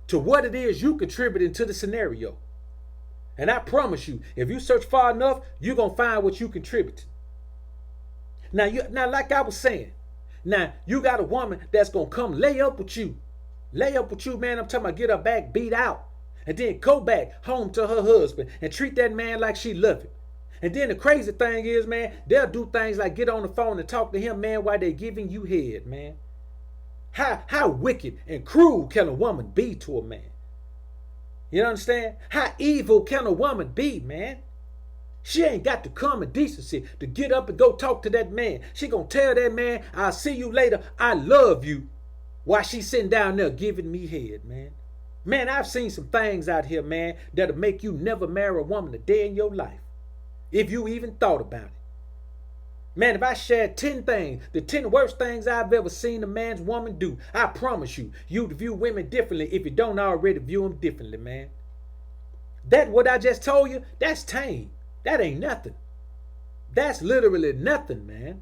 to what it is you contributing to the scenario. And I promise you, if you search far enough, you're going to find what you contributed. Now, like I was saying, now you got a woman that's going to come lay up with you. Lay up with you, man. I'm talking about get her back beat out. And then go back home to her husband and treat that man like she love him. And then the crazy thing is, man, they'll do things like get on the phone and talk to him, man, while they giving you head, man. How wicked and cruel can a woman be to a man? You understand? How evil can a woman be, man? She ain't got the common decency to get up and go talk to that man. She gonna tell that man, I'll see you later, I love you, while she sitting down there giving me head, man. Man, I've seen some things out here, man, that'll make you never marry a woman a day in your life. If you even thought about it. Man, if I shared 10 things, the 10 worst things I've ever seen a man's woman do, I promise you, you'd view women differently if you don't already view them differently, man. That what I just told you, that's tame. That ain't nothing. That's literally nothing, man.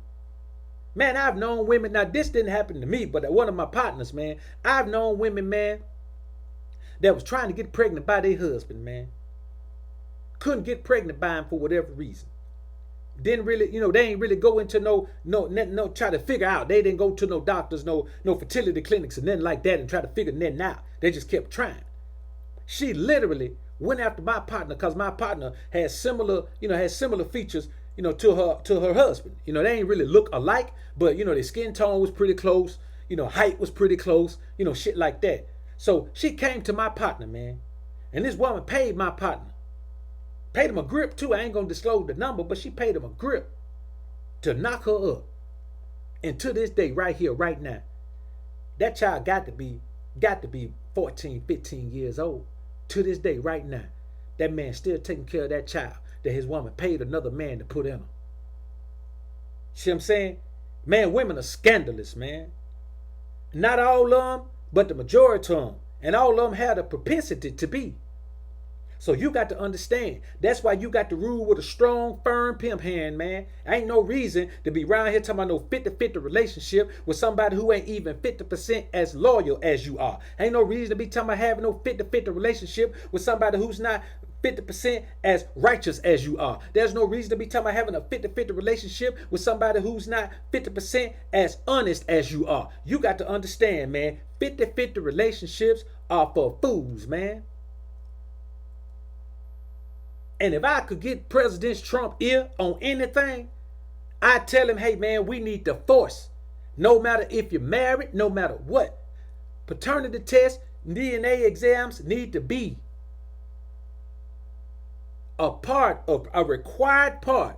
Man, I've known women, now this didn't happen to me, but one of my partners, man, I've known women, man, that was trying to get pregnant by their husband, man. Couldn't get pregnant by him for whatever reason. Didn't really, they ain't really go into no, try to figure out. They didn't go to no doctors, no fertility clinics and nothing like that and try to figure nothing out. They just kept trying. She literally went after my partner because my partner had similar features, to her husband. They ain't really look alike, but their skin tone was pretty close, height was pretty close, shit like that. So she came to my partner, man. And this woman paid my partner. Paid him a grip too. I ain't gonna disclose the number, but she paid him a grip to knock her up. And to this day, right here, right now, that child got to be 14, 15 years old. To this day, right now, that man still taking care of that child that his woman paid another man to put in her. See what I'm saying? Man, women are scandalous, man. Not all of them, but the majority of them. And all of them have the propensity to be. So you got to understand. That's why you got to rule with a strong, firm pimp hand, man. Ain't no reason to be around here talking about no 50-50 relationship with somebody who ain't even 50% as loyal as you are. Ain't no reason to be talking about having no 50-50 relationship with somebody who's not 50% as righteous as you are. There's no reason to be talking about having a 50-50 relationship with somebody who's not 50% as honest as you are. You got to understand, man. 50-50 relationships are for fools, man. And if I could get President Trump ear on anything, I'd tell him, hey, man, we need to force, no matter if you're married, no matter what, paternity tests, DNA exams need to be a required part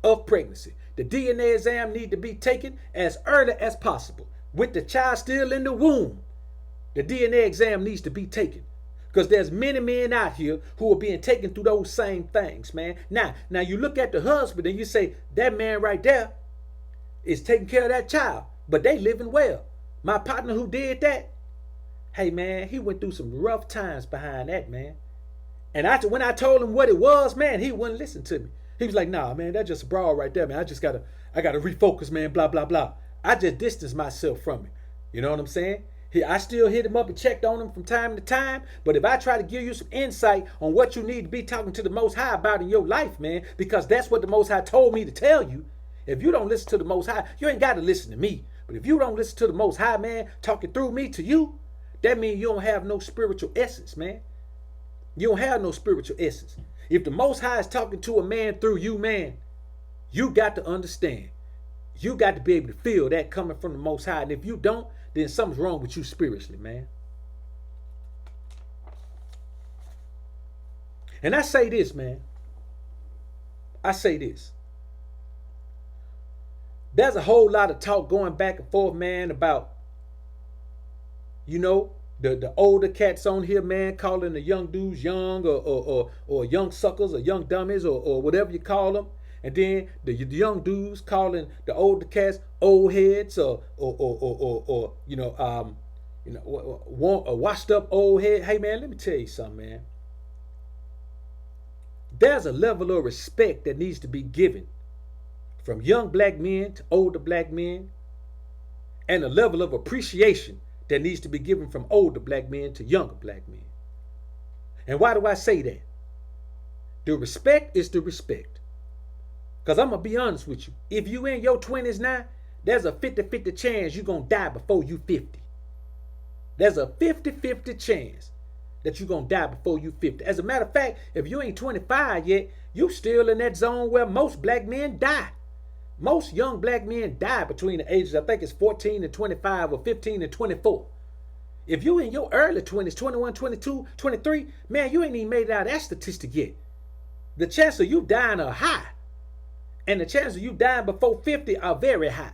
of pregnancy. The DNA exam need to be taken as early as possible. With the child still in the womb, the DNA exam needs to be taken. Because there's many men out here who are being taken through those same things, man. Now you look at the husband and you say, that man right there is taking care of that child, but they living well. My partner who did that, hey, man, he went through some rough times behind that, man. And when I told him what it was, man, he wouldn't listen to me. He was like, nah, man, that's just a brawl right there, man. I gotta refocus, man, blah, blah, blah. I just distanced myself from it. You know what I'm saying? I still hit him up and checked on him from time to time. But if I try to give you some insight on what you need to be talking to the Most High about in your life, man, because that's what the Most High told me to tell you. If you don't listen to the Most High, you ain't got to listen to me. But if you don't listen to the Most High, man, talking through me to you, that means you don't have no spiritual essence, man. You don't have no spiritual essence. If the Most High is talking to a man through you, man, you got to understand. You got to be able to feel that coming from the Most High. And if you don't, then something's wrong with you spiritually, man. And I say this, man. I say this. There's a whole lot of talk going back and forth, man, about, you know, the older cats on here, man, calling the young dudes young or young suckers or young dummies or whatever you call them. And then the young dudes calling the older cats old heads or washed up old head. Hey, man, let me tell you something, man. There's a level of respect that needs to be given from young black men to older black men, and a level of appreciation that needs to be given from older black men to younger black men. And why do I say that? The respect is the respect. Because I'm going to be honest with you. If you in your 20s now, there's a 50-50 chance you're going to die before you 50. There's a 50-50 chance that you're going to die before you 50. As a matter of fact, if you ain't 25 yet, you still in that zone where most black men die. Most young black men die between the ages, I think it's 14 and 25 or 15 and 24. If you in your early 20s, 21, 22, 23, man, you ain't even made it out of that statistic yet. The chance of you dying are high. And the chances of you dying before 50 are very high.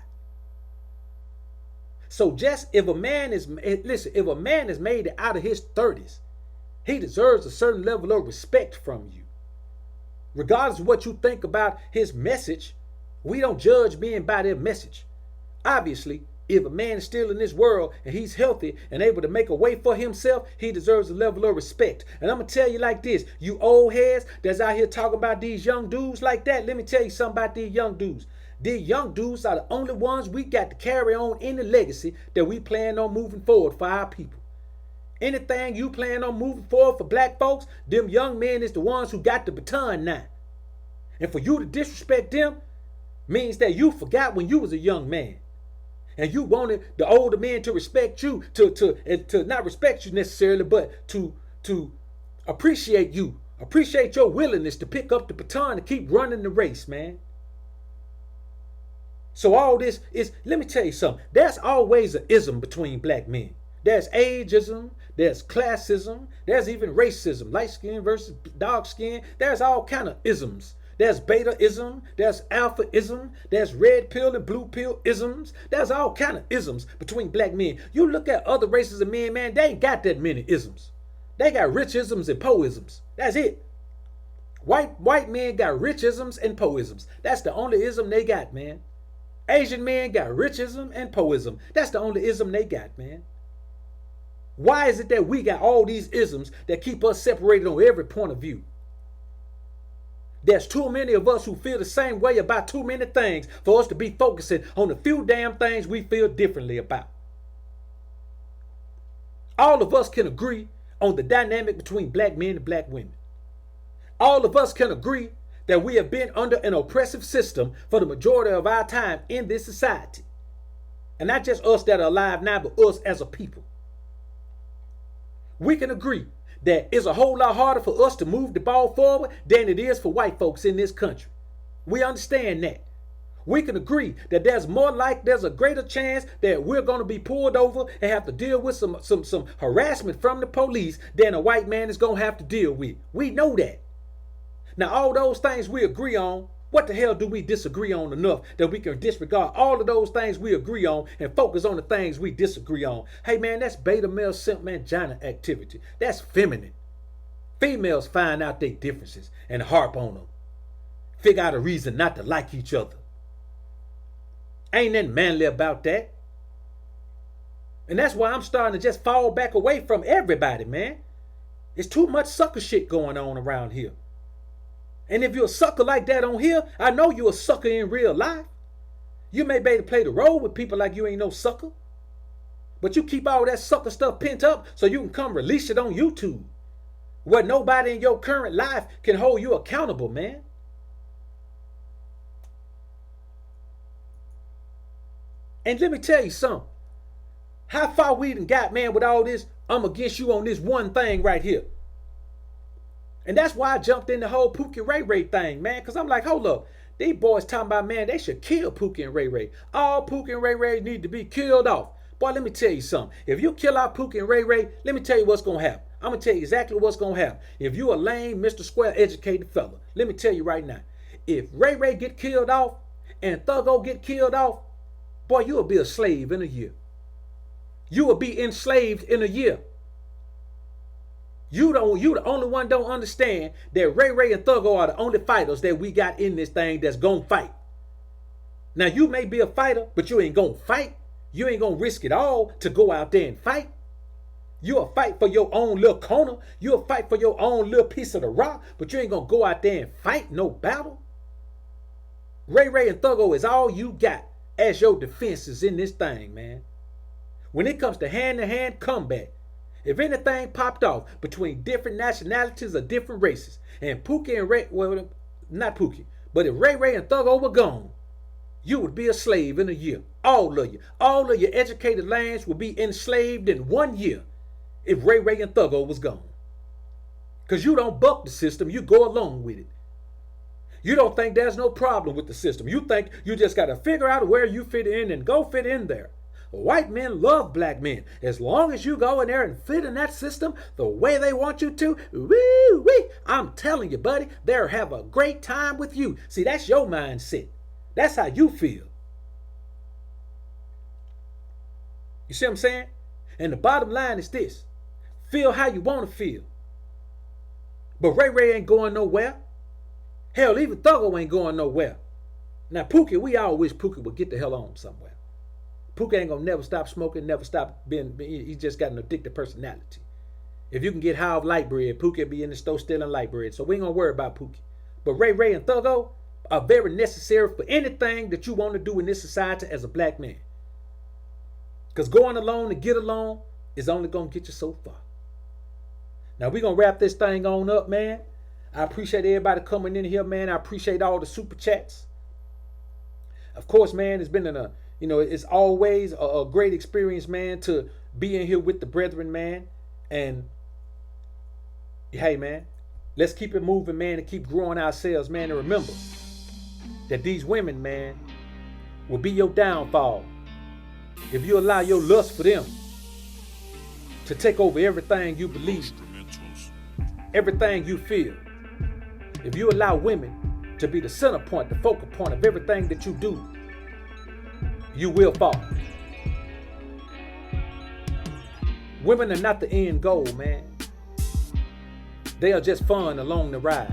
So just if a man is made it out of his 30s, he deserves a certain level of respect from you. Regardless of what you think about his message, we don't judge men by their message. Obviously, if a man is still in this world and he's healthy and able to make a way for himself, he deserves a level of respect. And I'm going to tell you like this, you old heads that's out here talking about these young dudes like that, let me tell you something about these young dudes. These young dudes are the only ones we got to carry on in the legacy that we plan on moving forward for our people. Anything you plan on moving forward for black folks, them young men is the ones who got the baton now. And for you to disrespect them means that you forgot when you was a young man. And you wanted the older men to respect you, to not respect you necessarily, but to appreciate you. Appreciate your willingness to pick up the baton and keep running the race, man. So all this is, let me tell you something. There's always an ism between black men. There's ageism, there's classism, there's even racism, light skin versus dark skin. There's all kind of isms. There's beta-ism, there's alpha-ism, there's red pill and blue pill isms. There's all kind of isms between black men. You look at other races of men, man, they ain't got that many isms. They got rich isms and poisms. That's it. White men got rich isms and poisms. That's the only ism they got, man. Asian men got richism and poism. That's the only ism they got, man. Why is it that we got all these isms that keep us separated on every point of view? There's too many of us who feel the same way about too many things for us to be focusing on the few damn things we feel differently about. All of us can agree on the dynamic between black men and black women. All of us can agree that we have been under an oppressive system for the majority of our time in this society. And not just us that are alive now, but us as a people. We can agree that it's a whole lot harder for us to move the ball forward than it is for white folks in this country. We understand that. We can agree that there's a greater chance that we're going to be pulled over and have to deal with some harassment from the police than a white man is going to have to deal with. We know that. Now, all those things we agree on, what the hell do we disagree on enough that we can disregard all of those things we agree on and focus on the things we disagree on? Hey, man, that's beta male simp mangina activity. That's feminine. Females find out their differences and harp on them. Figure out a reason not to like each other. Ain't nothing manly about that. And that's why I'm starting to just fall back away from everybody, man. There's too much sucker shit going on around here. And if you're a sucker like that on here, I know you're a sucker in real life. You may be able to play the role with people like you ain't no sucker. But you keep all that sucker stuff pent up so you can come release it on YouTube, where nobody in your current life can hold you accountable, man. And let me tell you something. How far we done got, man, with all this? I'm against you on this one thing right here. And that's why I jumped in the whole Pookie Ray Ray thing, man. Because I'm like, hold up. These boys talking about, man, they should kill Pookie and Ray Ray. All Pookie and Ray Ray need to be killed off. Boy, let me tell you something. If you kill out Pookie and Ray Ray, let me tell you what's going to happen. I'm going to tell you exactly what's going to happen. If you a lame, Mr. Square educated fella, let me tell you right now. If Ray Ray get killed off and Thuggo get killed off, boy, you will be a slave in a year. You will be enslaved in a year. You the only one don't understand that Ray Ray and Thuggo are the only fighters that we got in this thing that's gonna fight. Now you may be a fighter, but you ain't gonna fight. You ain't gonna risk it all to go out there and fight. You'll fight for your own little corner. You'll fight for your own little piece of the rock, but you ain't gonna go out there and fight no battle. Ray Ray and Thuggo is all you got as your defenses in this thing, man. When it comes to hand-to-hand combat, if anything popped off between different nationalities or different races, and Pookie and Ray, well, not Pookie, but if Ray Ray and Thuggo were gone, you would be a slave in a year. All of your educated lands would be enslaved in 1 year if Ray Ray and Thuggo was gone. Because you don't buck the system, you go along with it. You don't think there's no problem with the system. You think you just got to figure out where you fit in and go fit in there. White men love black men. As long as you go in there and fit in that system the way they want you to, woo-wee, I'm telling you, buddy, they'll have a great time with you. See, that's your mindset. That's how you feel. You see what I'm saying? And the bottom line is this. Feel how you want to feel. But Ray Ray ain't going nowhere. Hell, even Thuggo ain't going nowhere. Now, Pookie, we all wish Pookie would get the hell on somewhere. Pookie ain't gonna never stop smoking, never stop being, he just got an addictive personality. If you can get high off light bread, Pookie will be in the store stealing light bread. So we ain't gonna worry about Pookie. But Ray Ray and Thuggo are very necessary for anything that you want to do in this society as a black man. Because going alone to get along is only gonna get you so far. Now we gonna wrap this thing on up, man. I appreciate everybody coming in here, man. I appreciate all the super chats. Of course, man, it's been it's always a great experience, man, to be in here with the brethren, man. And hey, man, let's keep it moving, man, and keep growing ourselves, man. And remember that these women, man, will be your downfall if you allow your lust for them to take over everything you believe, everything you feel. If you allow women to be the center point, the focal point of everything that you do, you will fall. Women are not the end goal, man. They are just fun along the ride.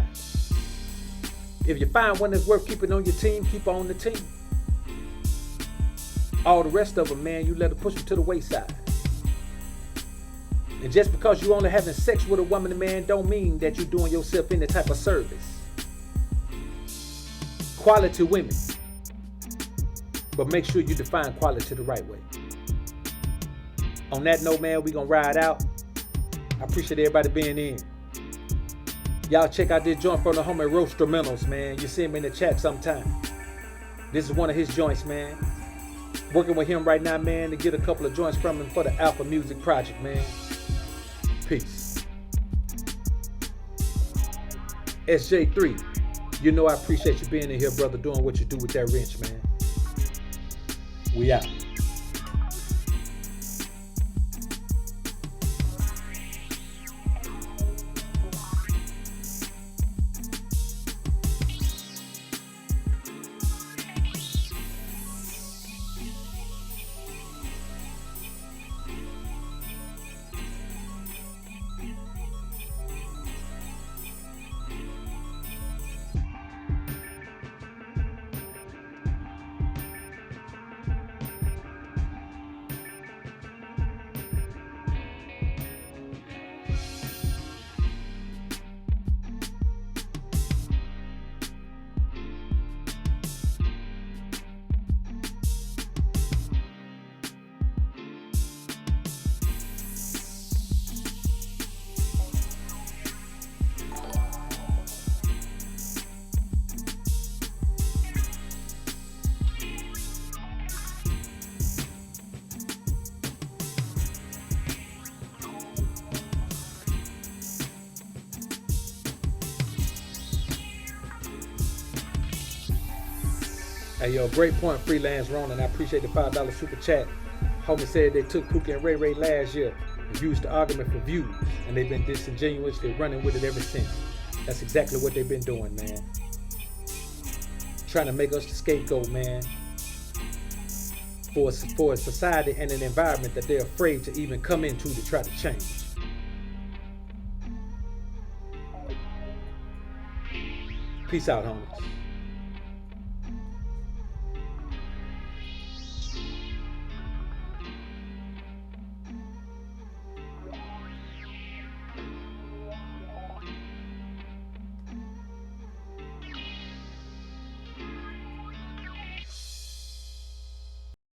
If you find one that's worth keeping on your team, keep on the team. All the rest of them, man, you let them push them to the wayside. And just because you only having sex with a woman, man, don't mean that you're doing yourself any type of service. Quality women. But make sure you define quality the right way. On that note, man, we gonna ride out. I appreciate everybody being in. Y'all check out this joint from the homie Roastrumentals, man. You see him in the chat sometime. This is one of his joints, man. Working with him right now, man, to get a couple of joints from him for the Alpha Music Project, man. Peace. SJ3, you know I appreciate you being in here, brother, doing what you do with that wrench, man. We out. Hey, yo, great point, Freelance Ronan. I appreciate the $5 super chat. Homie said they took Pookie and Ray Ray last year and used the argument for views, and they've been disingenuous. They're running with it ever since. That's exactly what they've been doing, man. Trying to make us the scapegoat, man, for a society and an environment that they're afraid to even come into to try to change. Peace out, homies.